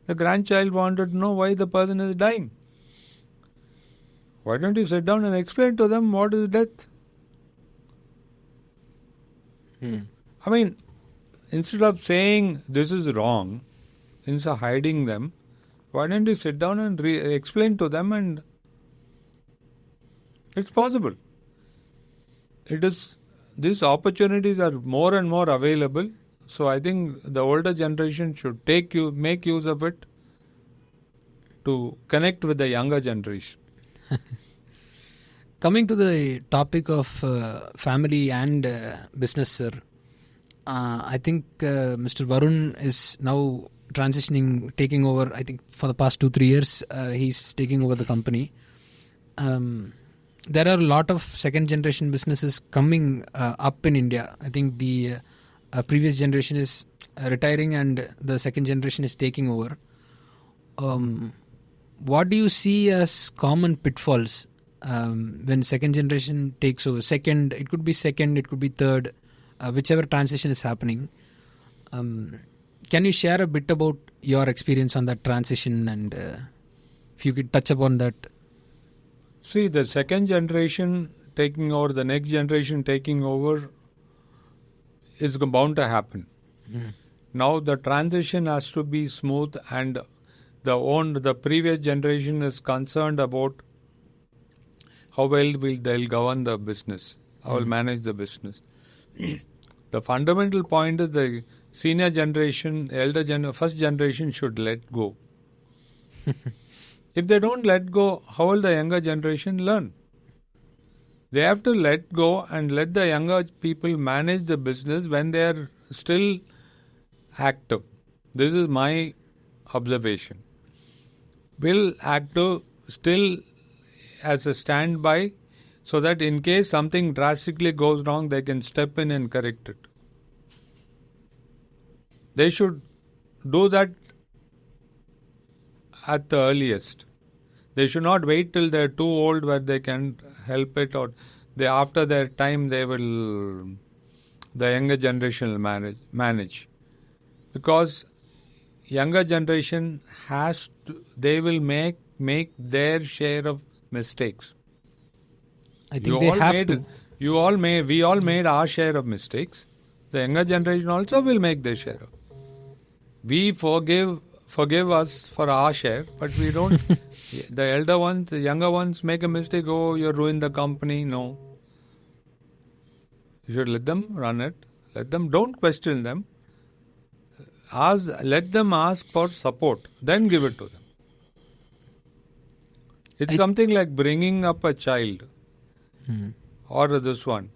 The grandchild wanted to know why the person is dying. Why don't you sit down and explain to them what is death? I mean, instead of saying this is wrong, instead of hiding them, why don't you sit down and explain to them, and it's possible. These opportunities are more and more available. So I think the older generation should make use of it to connect with the younger generation. Coming to the topic of family and business, sir, I think Mr. Varun is now taking over. I think for the past 2-3 years, he's taking over the company. There are a lot of second generation businesses coming up in India. I think the previous generation is retiring and the second generation is taking over. What do you see as common pitfalls when second generation takes over? It could be third, whichever transition is happening. Can you share a bit about your experience on that transition, and if you could touch upon that? See, the second generation taking over, the next generation taking over is bound to happen. Now the transition has to be smooth, and the previous generation is concerned about how well they'll govern the business, how will manage the business. The fundamental point is the senior generation, first generation should let go. If they don't let go, how will the younger generation learn? They have to let go and let the younger people manage the business when they are still active. This is my observation. Will active still as a standby, so that in case something drastically goes wrong, they can step in and correct it. They should do that at the earliest. They should not wait till they are too old where they can help it, or after their time the younger generation will manage. Because younger generation they will make their share of mistakes. I think they have to. We all made our share of mistakes. The younger generation also will make their share. We forgive us for our share, but we don't. The younger ones make a mistake. Oh, you ruined the company. No. You should let them run it. Don't question them. Let them ask for support. Then give it to them. It's something like bringing up a child. Or this one.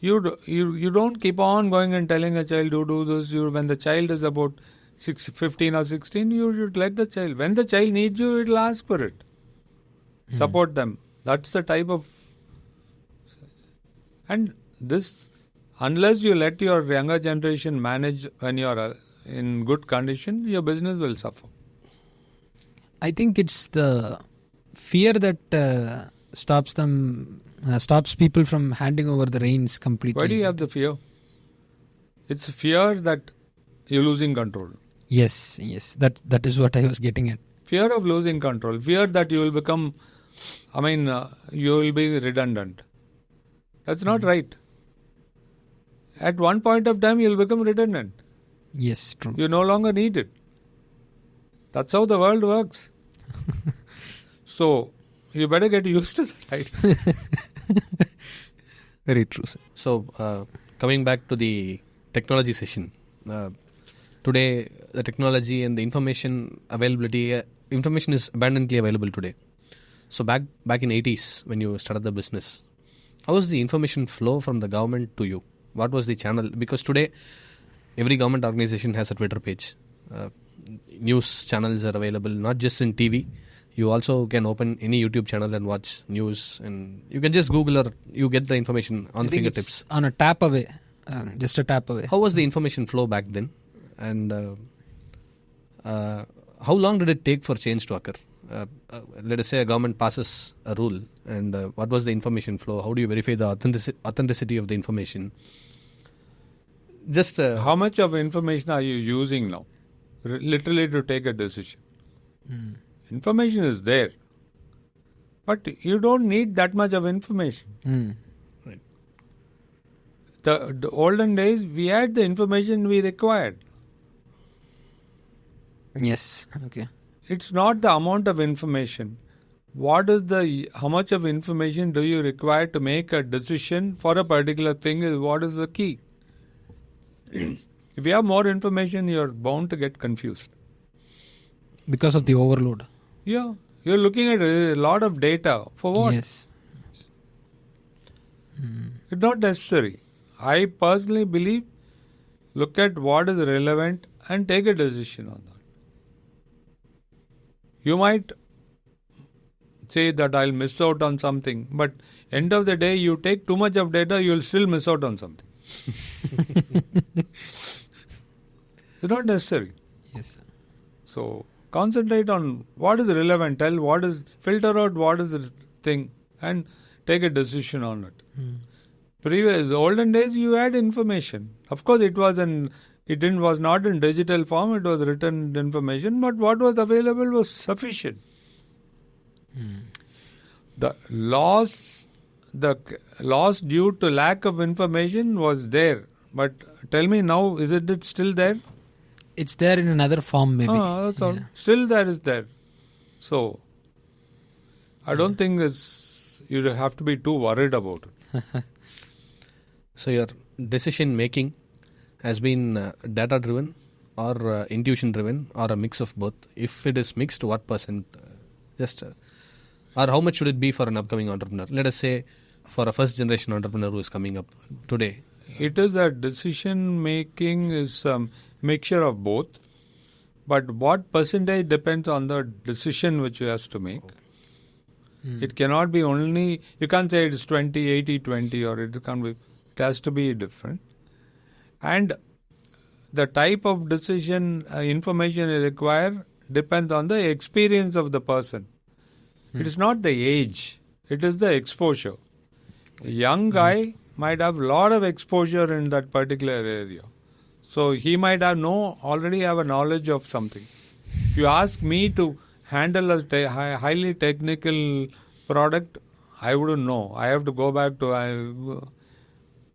You don't keep on going and telling a child to do this. When the child is about 15 or 16, you should let the child. When the child needs you, it will ask for it. Support them. That's the type of... And this, unless you let your younger generation manage when you are in good condition, your business will suffer. I think it's the fear that stops people from handing over the reins completely. Why do you have the fear? It's fear that you're losing control. Yes. That is what I was getting at. Fear of losing control. Fear that you will become, you will be redundant. That's not right. At one point of time, you will become redundant. Yes, true. You no longer need it. That's how the world works. So, you better get used to that. Very true, sir. So, coming back to the technology session. Today, the technology and the information availability, information is abundantly available today. So, back in 80s, when you started the business, how was the information flow from the government to you? What was the channel? Because today, every government organization has a Twitter page. News channels are available, not just in TV. You also can open any YouTube channel and watch news, and you can just Google, or you get the information on the fingertips. It's on a tap away, just a tap away. How was the information flow back then? And how long did it take for change to occur? Let us say a government passes a rule, and what was the information flow? How do you verify the authenticity of the information? Just how much of information are you using now? Literally to take a decision. Information is there, but you don't need that much of information. Right. The olden days, we had the information we required. Yes. Okay. It's not the amount of information. How much of information do you require to make a decision for a particular thing is what is the key. If you have more information, you're bound to get confused. Because of the overload. Yeah. You're looking at a lot of data. For what? Yes. It's not necessary. I personally believe look at what is relevant and take a decision on that. You might say that I'll miss out on something, but end of the day, you take too much of data, you'll still miss out on something. It's not necessary. Yes, sir. So concentrate on what is relevant. Filter out what is the thing and take a decision on it. Olden days, you had information. Of course, it was not in digital form. It was written information, but what was available was sufficient. The loss due to lack of information was there. But tell me now, is it still there? It's there in another form, maybe. That's all. Still there is there. So, I don't think you have to be too worried about it. So your decision making has been data driven or intuition driven or a mix of both? If it is mixed, what percent? Or how much should it be for an upcoming entrepreneur? Let us say for a first generation entrepreneur who is coming up today. It is a decision making is a mixture of both. But what percentage depends on the decision which you have to make. It cannot be only, you can't say it is 20, 80, 20 or it can't be, it has to be different. And the type of decision information you require depends on the experience of the person. It is not the age, it is the exposure. A young guy might have a lot of exposure in that particular area. So he might already have a knowledge of something. If you ask me to handle a highly technical product, I wouldn't know. I have to go back to,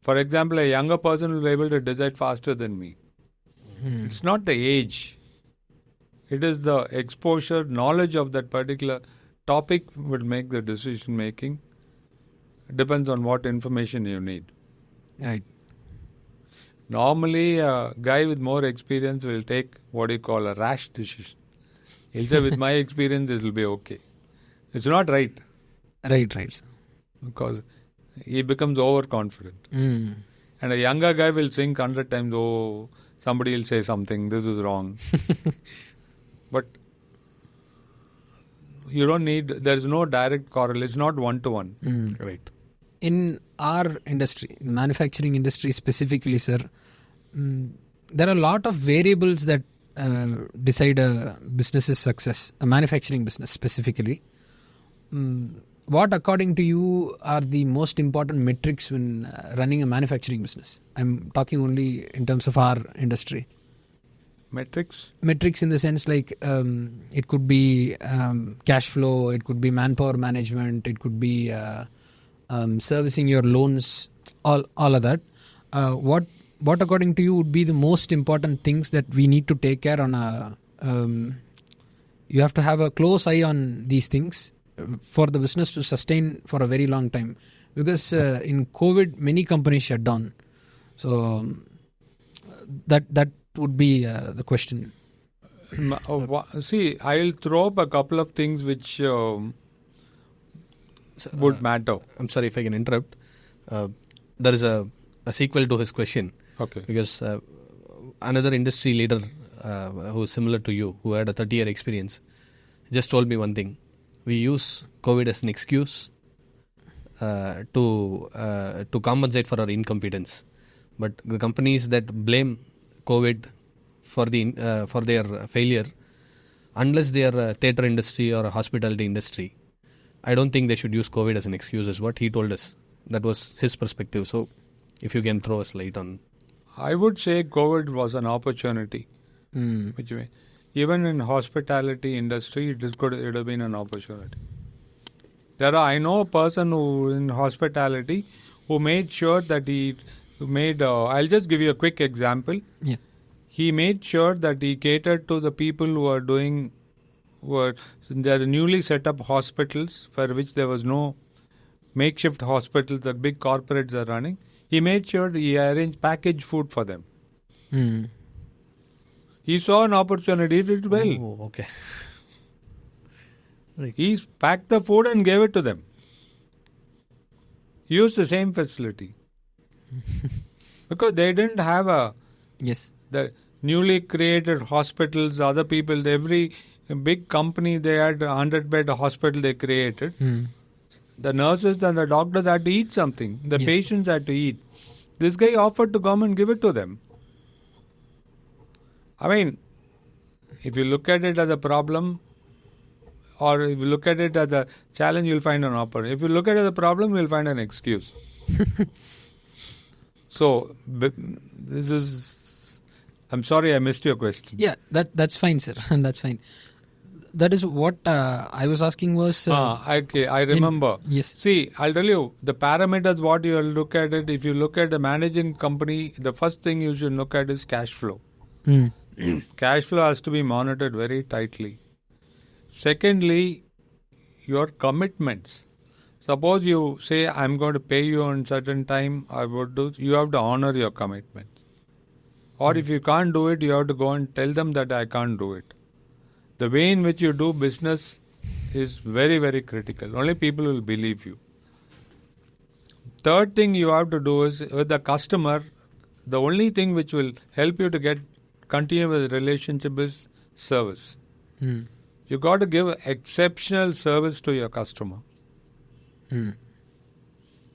for example, a younger person will be able to decide faster than me. It's not the age. It is the exposure, knowledge of that particular topic will make the decision making. It depends on what information you need. Right. Normally, a guy with more experience will take what you call a rash decision. He'll say, with my experience, this will be okay. It's not right. Right. Because he becomes overconfident. And a younger guy will think 100 times, oh, somebody will say something, this is wrong. But you don't need, there is no direct correlation. It's not one-to-one. Right. In our industry, manufacturing industry specifically, sir, there are a lot of variables that decide a business's success, a manufacturing business specifically. What, according to you, are the most important metrics when running a manufacturing business? I'm talking only in terms of our industry. Metrics? Metrics in the sense like it could be cash flow, it could be manpower management, it could be servicing your loans, all of that. What according to you would be the most important things that we need to take care on you have to have a close eye on these things for the business to sustain for a very long time, because in COVID many companies shut down. So that would be the question. See, I'll throw up a couple of things which would matter. I'm sorry if I can interrupt. There is a sequel to his question. Okay. Because another industry leader who is similar to you, who had a 30-year experience, just told me one thing. We use COVID as an excuse to compensate for our incompetence. But the companies that blame COVID for their failure unless they are a theatre industry or a hospitality industry, I don't think they should use COVID as an excuse, is what he told us. That was his perspective. So, if you can throw us light on. I would say COVID was an opportunity. Which way, even in hospitality industry, it would have been an opportunity. I know a person who in hospitality who made sure that he made. I'll just give you a quick example. Yeah. He made sure that he catered to the people who are doing. There are newly set up hospitals for which there was no makeshift hospitals that big corporates are running. He made sure he arranged packaged food for them. He saw an opportunity, he did well. Oh, okay. Right. He packed the food and gave it to them. He used the same facility. Because they didn't have the newly created hospitals, other people, every big company, they had a 100-bed hospital they created. The nurses and the doctors had to eat something. The patients had to eat. This guy offered to come and give it to them. I mean, if you look at it as a problem or if you look at it as a challenge, you'll find an opportunity. If you look at it as a problem, you'll find an excuse. So, this is... I'm sorry I missed your question. Yeah, that's fine, sir. That's fine. That is what I was asking was... okay, I remember. Yes. See, I'll tell you, the parameters, what you look at it, if you look at the managing company, the first thing you should look at is cash flow. Cash flow has to be monitored very tightly. Secondly, your commitments. Suppose you say, I'm going to pay you on certain time, you have to honor your commitment. Or if you can't do it, you have to go and tell them that I can't do it. The way in which you do business is very, very critical. Only people will believe you. Third thing you have to do is, with the customer, the only thing which will help you to continue with the relationship is service. You got to give exceptional service to your customer.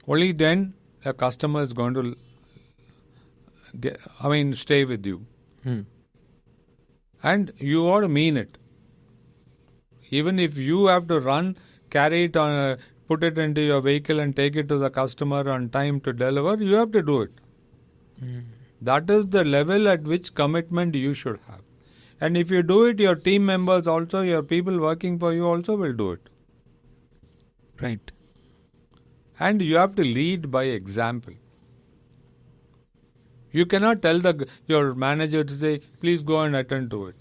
Only then a customer is going to stay with you. And you ought to mean it. Even if you have to carry it on, put it into your vehicle and take it to the customer on time to deliver, you have to do it. That is the level at which commitment you should have. And if you do it, your team members also, your people working for you also will do it. Right. And you have to lead by example. You cannot tell your manager to say, please go and attend to it.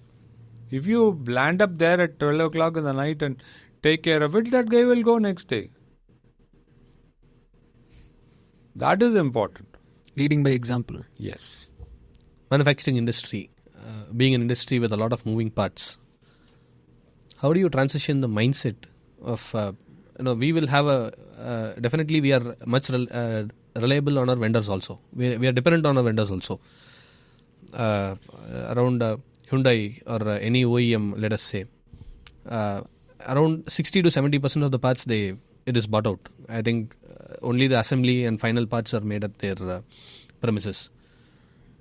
If you land up there at 12 o'clock in the night and take care of it, that guy will go next day. That is important. Leading by example. Yes. Manufacturing industry, being an industry with a lot of moving parts, how do you transition the mindset of, we will have definitely we are much reliable on our vendors also. We are dependent on our vendors also. Around Hyundai or any OEM, let us say, around 60 to 70% of the parts, it is bought out. I think only the assembly and final parts are made at their premises.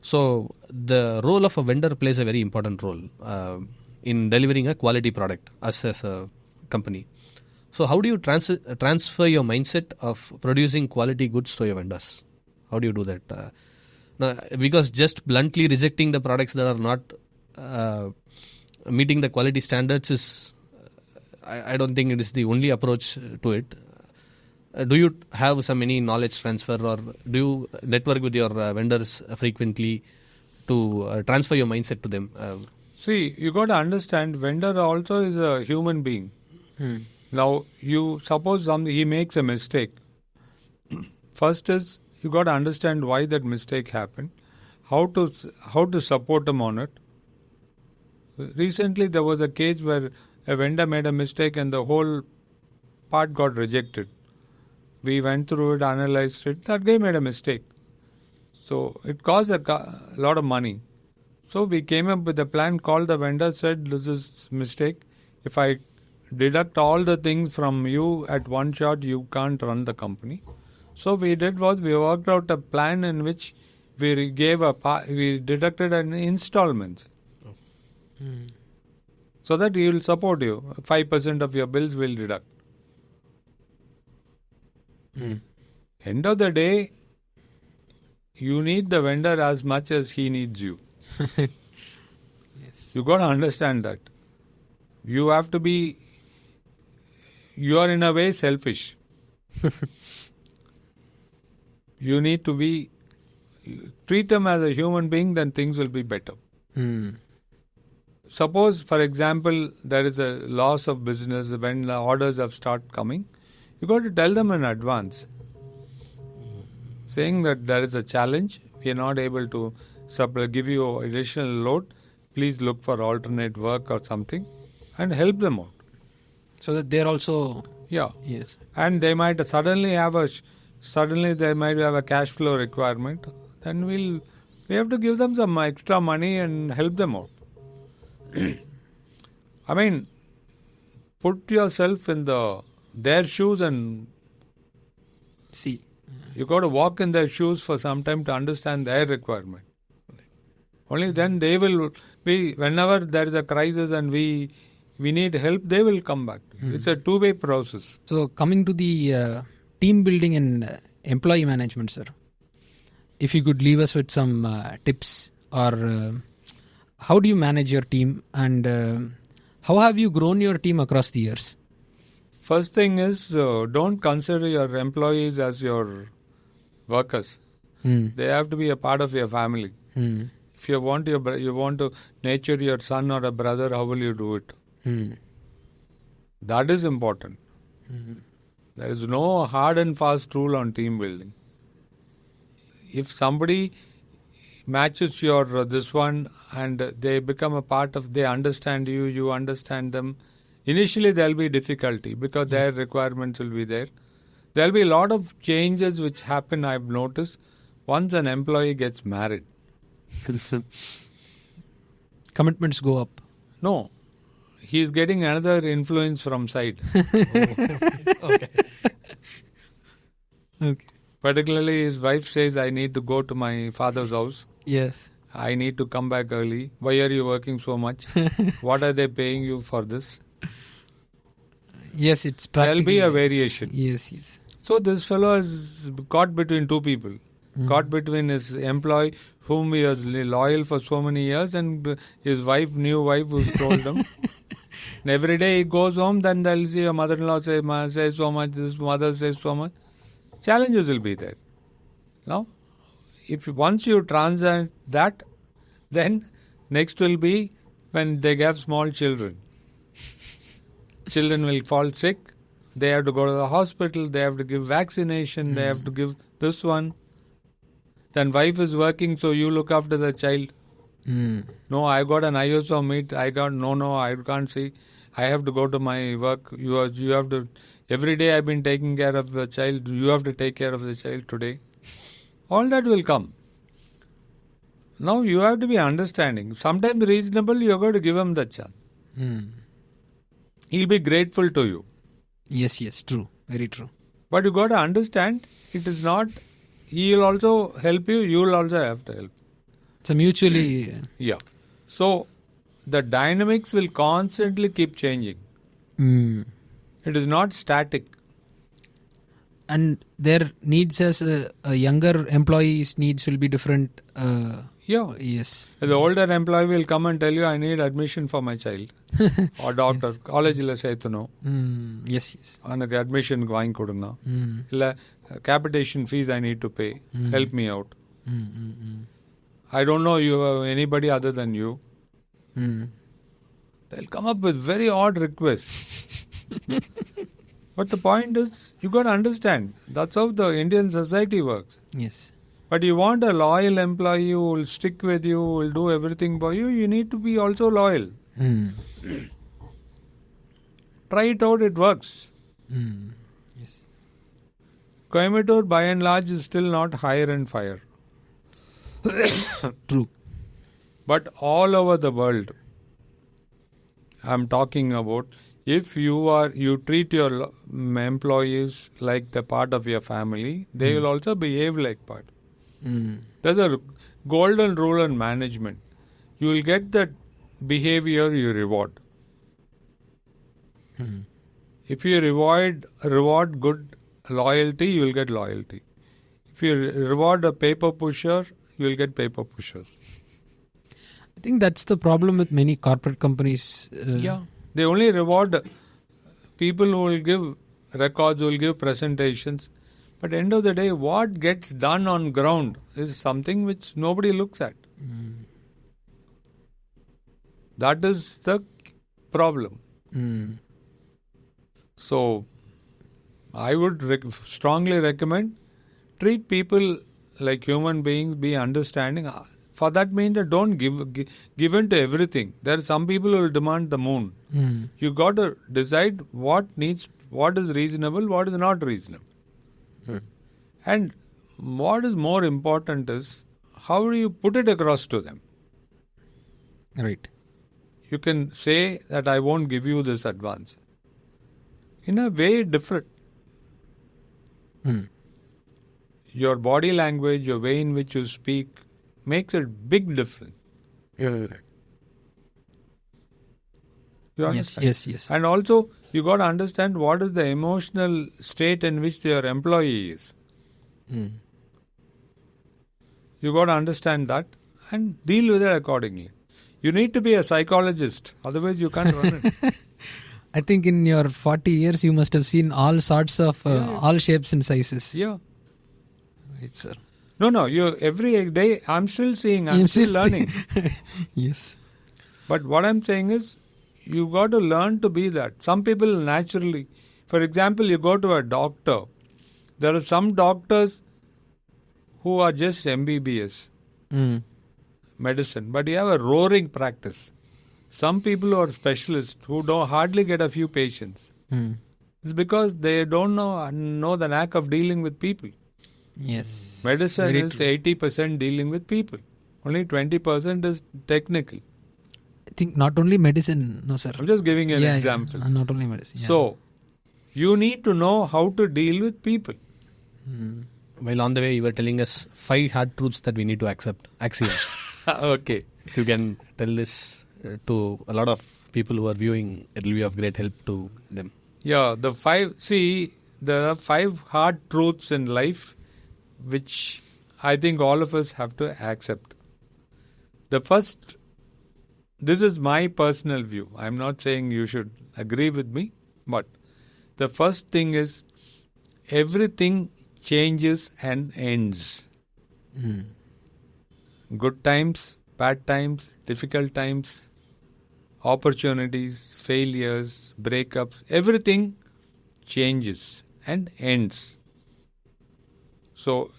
So the role of a vendor plays a very important role in delivering a quality product, us as a company. So how do you transfer your mindset of producing quality goods to your vendors? How do you do that? Because just bluntly rejecting the products that are not meeting the quality standards is, I don't think it is the only approach to it. Do you have any knowledge transfer, or do you network with your vendors frequently to transfer your mindset to them? See, you got to understand, vendor also is a human being. Now, you suppose he makes a mistake. First is, you got to understand why that mistake happened, how to support him on it. Recently, there was a case where a vendor made a mistake and the whole part got rejected. We went through it, analyzed it. That guy made a mistake. So, it cost a lot of money. So, we came up with a plan, called the vendor, said, this is mistake. If I deduct all the things from you at one shot, you can't run the company. So, we worked out a plan in which we deducted an installment. so that he will support you. 5% of your bills will deduct. End of the day, you need the vendor as much as he needs you. Yes. You got to understand that. You have to be, you are in a way selfish. You need to be, treat them as a human being, then things will be better. Suppose, for example, there is a loss of business when the orders have started coming. You got to tell them in advance, saying that there is a challenge, we are not able to give you additional load, please look for alternate work or something and help them out. So that they're also... Yeah. Yes. And they might suddenly have a cash flow requirement. Then we have to give them some extra money and help them out. I mean, put yourself in their shoes and See. you got to walk in their shoes for some time to understand their requirement. Only then they will be, whenever there is a crisis and we need help, they will come back. It's a two-way process. So coming to the team building and employee management, sir, if you could leave us with some tips, or how do you manage your team, and how have you grown your team across the years? First thing is, don't consider your employees as your workers. They have to be a part of your family. If you want to nurture your son or a brother, how will you do it? That is important. There is no hard and fast rule on team building. If somebody matches your this one and they become a part of, they understand you, you understand them, initially there will be difficulty because their requirements will be there. There will be a lot of changes which happen, I've noticed, once an employee gets married. Commitments go up. No. He is getting another influence from side. Okay. Particularly his wife says, I need to go to my father's house. Yes. I need to come back early. Why are you working so much? What are they paying you for this? Yes, it's There practical. will be a variation. Yes, yes. So this fellow is caught between two people. Caught between his employee whom he was loyal for so many years and his new wife who's told him. And every day he goes home, then they'll see your mother-in-law says so much, this mother says so much. Challenges will be there. Now, once you transcend that, then next will be when they have small children. Children will fall sick. They have to go to the hospital. They have to give vaccination. They have to give this one. Then wife is working, so you look after the child. No, I got an ISO meet. I can't see. I have to go to my work. You have to. Every day I've been taking care of the child. You have to take care of the child today. All that will come. Now you have to be understanding. Sometimes reasonable, you have got to give him the chance. He'll be grateful to you. Yes, true. Very true. But you got to understand, it is not, he will also help you, you will also have to help. So mutually... Yeah. So, the dynamics will constantly keep changing. It is not static. And their needs as a younger employee's needs will be different. Yeah. Yes. The older employee will come and tell you, I need admission for my child. Or doctor, college illa seithunu. Yes. Anakku admission vaangi kodunga. Illa capitation fees I need to pay. Help me out. I don't know you have anybody other than you. They'll come up with very odd requests. But the point is, you got to understand, that's how the Indian society works. Yes. But you want a loyal employee who will stick with you, who will do everything for you, you need to be also loyal. Try it out, it works. Yes. Coimbatore by and large is still not hire and fire. True. But all over the world, I'm talking about, if you treat your employees like the part of your family, they will also behave like part. There's a golden rule in management. You will get that behavior you reward. If you reward good loyalty, you will get loyalty. If you reward a paper pusher, you will get paper pushers. I think that's the problem with many corporate companies. They only reward people who will give records, who will give presentations. But end of the day, what gets done on ground is something which nobody looks at. That is the problem. So, I would strongly recommend treat people like human beings, be understanding. For that means that don't give in to everything. There are some people who will demand the moon. You got to decide what is reasonable, what is not reasonable. And what is more important is how do you put it across to them? Right. You can say that I won't give you this advance. In a way different. Your body language, your way in which you speak makes a big difference. You understand? Yes. And also, you got to understand what is the emotional state in which your employee is. You got to understand that and deal with it accordingly. You need to be a psychologist, otherwise you can't run it. I think in your 40 years you must have seen all sorts of all shapes and sizes. Yeah. Right, sir. No. Every day I'm still seeing, I'm still learning. Yes. But what I'm saying is, you got to learn to be that. Some people naturally, for example, you go to a doctor. There are some doctors who are just MBBS, medicine, but you have a roaring practice. Some people who are specialists who don't hardly get a few patients. It's because they don't know the knack of dealing with people. Yes. Medicine Very is true. 80% dealing with people. Only 20% is technical. I think not only medicine, no sir. I'm just giving you an example. Yeah. Not only medicine. Yeah. So, you need to know how to deal with people. While on the way, you were telling us 5 hard truths that we need to accept, axioms. Okay. If you can tell this to a lot of people who are viewing, it will be of great help to them. Yeah, there are 5 hard truths in life which I think all of us have to accept. The first, this is my personal view. I'm not saying you should agree with me, but the first thing is everything changes and ends. Good times, bad times, difficult times, opportunities, failures, breakups, everything changes and ends. So,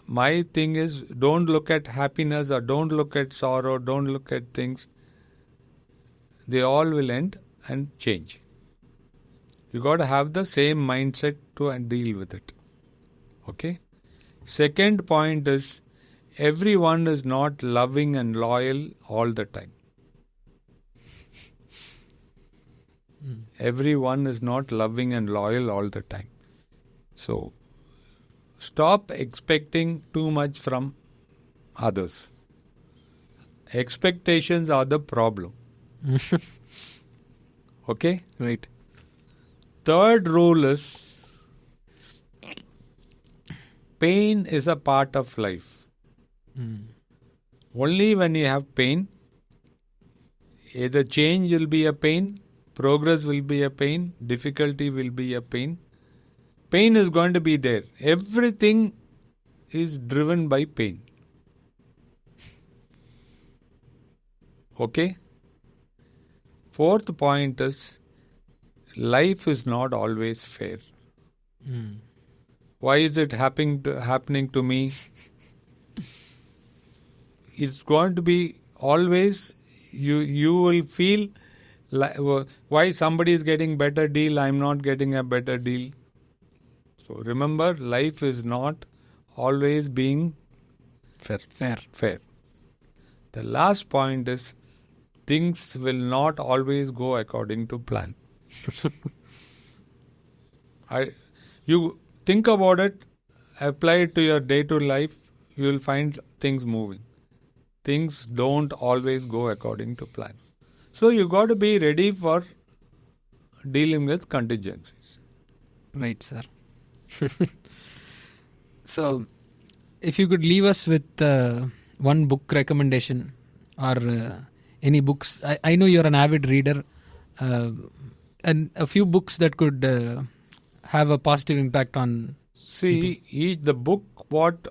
my thing is, don't look at happiness or don't look at sorrow, don't look at things. They all will end and change. You got to have the same mindset to deal with it. Okay? Second point is, everyone is not loving and loyal all the time. Everyone is not loving and loyal all the time. So, stop expecting too much from others. Expectations are the problem. Okay? Right. Third rule is, pain is a part of life. Only when you have pain, either change will be a pain, progress will be a pain, difficulty will be a pain. Pain is going to be there. Everything is driven by pain. Okay? Fourth point is, life is not always fair. Why is it happening to me? It's going to be always, you will feel like, why somebody is getting better deal, I'm not getting a better deal. So remember, life is not always being fair. The last point is, things will not always go according to plan. You think about it, apply it to your day-to-day life, you will find things moving. Things don't always go according to plan. So you got to be ready for dealing with contingencies. Right, sir. So, if you could leave us with one book recommendation or any books. I know you're an avid reader, and a few books that could have a positive impact on. See, the book what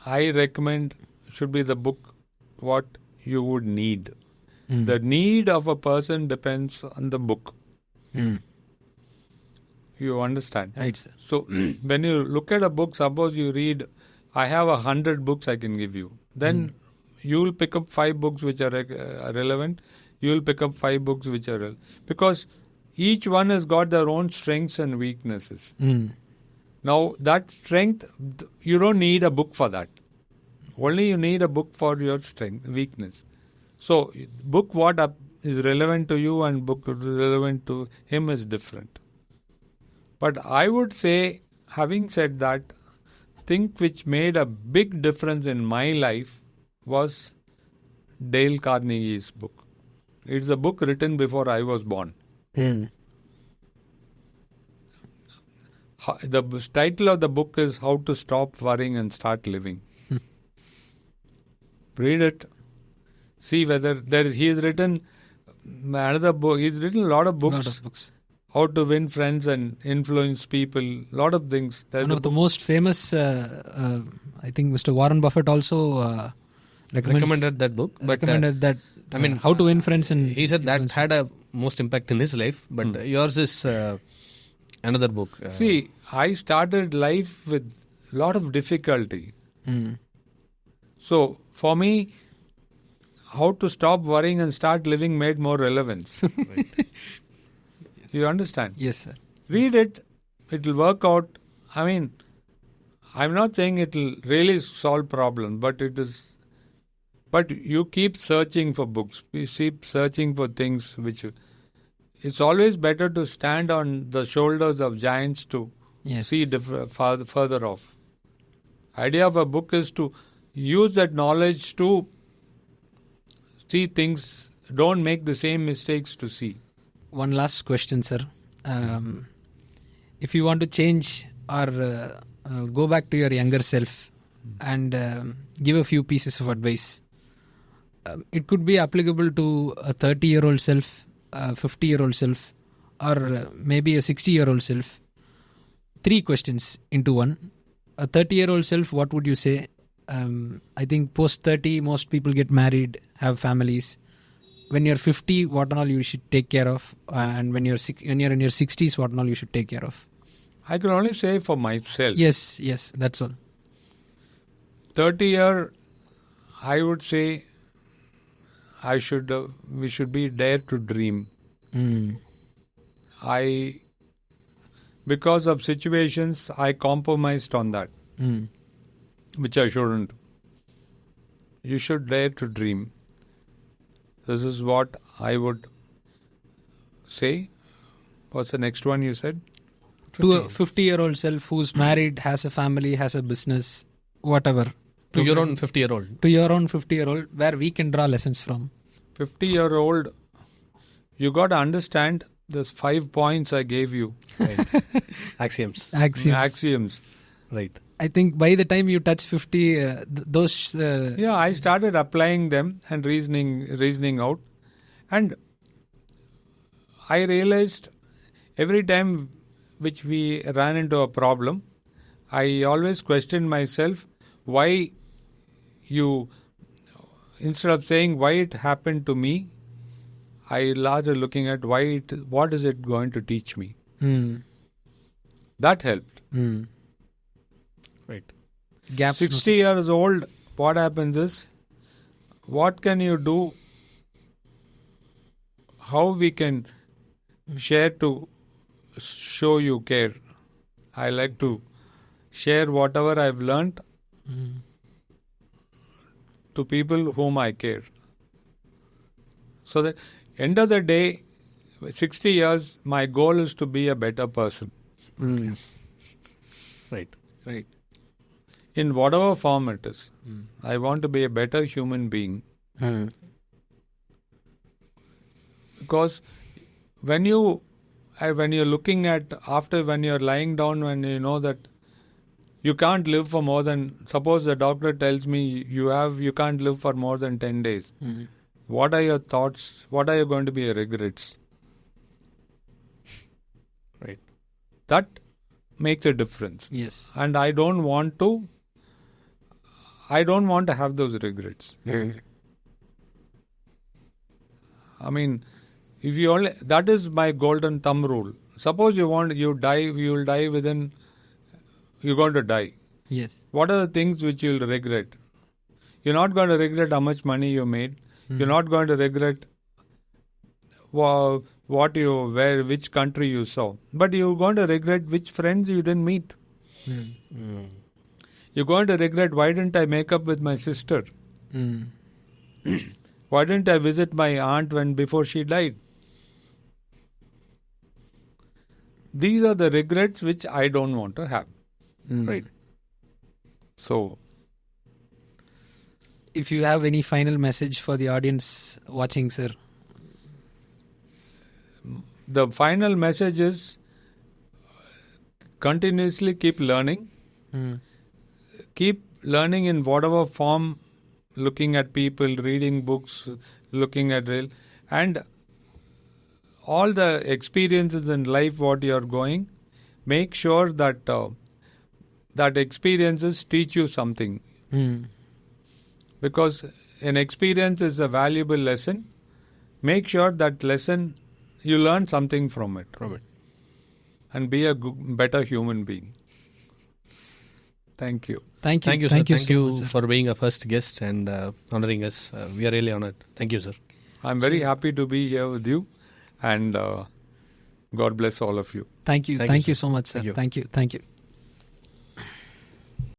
I recommend should be the book what you would need. The need of a person depends on the book. You understand? Right, sir. So, when you look at a book, suppose you read, I have 100 books I can give you. Then you will pick up 5 books which are relevant. You will pick up 5 books which are relevant. Because each one has got their own strengths and weaknesses. Now, that strength, you don't need a book for that. Only you need a book for your strength, weakness. So, book what is relevant to you and book relevant to him is different. But I would say, having said that, thing which made a big difference in my life was Dale Carnegie's book. It's a book written before I was born. The title of the book is How to Stop Worrying and Start Living. Read it. See whether he has written another book. He's written a lot of books. How to win friends and influence people. Lot of things. One of the most famous, I think Mr. Warren Buffett also recommended that book. But How to Win Friends. And he said that had a most impact in his life. But yours is another book. See, I started life with a lot of difficulty. So, for me, How to Stop Worrying and Start Living made more relevance. Right. You understand? Yes, sir. Read it. It will work out. I mean, I'm not saying it will really solve problems, but it is. But you keep searching for books. You keep searching for things which. It's always better to stand on the shoulders of giants to see further off. Idea of a book is to use that knowledge to see things. Don't make the same mistakes to see. One last question, sir. If you want to change or go back to your younger self and give a few pieces of advice, it could be applicable to a 30-year-old self, a 50-year-old self, or maybe a 60-year-old self. 3 questions into one. A 30-year-old self, what would you say? I think post 30, most people get married, have families. When you're 50, what and all you should take care of, and when you're in your 60s, what and all you should take care of. I can only say for myself. Yes, that's all. 30-year, I would say, we should be dare to dream. Because of situations, I compromised on that, which I shouldn't. You should dare to dream. This is what I would say. What's the next one you said? To a 50-year-old self who's married, has a family, has a business, whatever. To your own 50-year-old. To your own 50-year-old, where we can draw lessons from. 50-year-old, you got to understand those 5 points I gave you. Right. Axioms. Right. I think by the time you touch 50, those... I started applying them and reasoning out. And I realized every time which we ran into a problem, I always questioned myself why instead of saying why it happened to me, I started looking at what is it going to teach me. That helped. Right. 60 years old, what happens is, what can you do? How we can share to show you care. I like to share whatever I've learnt to people whom I care. So that end of the day, 60 years, my goal is to be a better person. Right. In whatever form it is. I want to be a better human being. Because when you're looking at, after when you're lying down, when you know that you can't live for more than, suppose the doctor tells me you can't live for more than 10 days. Mm-hmm. What are your thoughts? What are you going to be your regrets? Right. That makes a difference. Yes. And I don't want to have those regrets. I mean, if you only, that is my golden thumb rule. Suppose you will die within, you're going to die. Yes. What are the things which you'll regret? You're not going to regret how much money you made. You're not going to regret which country you saw. But you're going to regret which friends you didn't meet. You're going to regret, why didn't I make up with my sister? Why didn't I visit my aunt before she died? These are the regrets which I don't want to have. Right. So, if you have any final message for the audience watching, sir. The final message is continuously keep learning. Keep learning in whatever form, looking at people, reading books, looking at and all the experiences in life what you are going, make sure that that experiences teach you something. Because an experience is a valuable lesson. Make sure that lesson, you learn something from it. And be a better human being. Thank you. Thank you. Thank you, sir. Thank you Thank so you much, sir. for being our first guest and honoring us. We are really honored. Thank you, sir. I'm very happy to be here with you. And God bless all of you. Thank you. Thank Thank you, you sir. so much, sir. Thank you. Thank you. Thank you.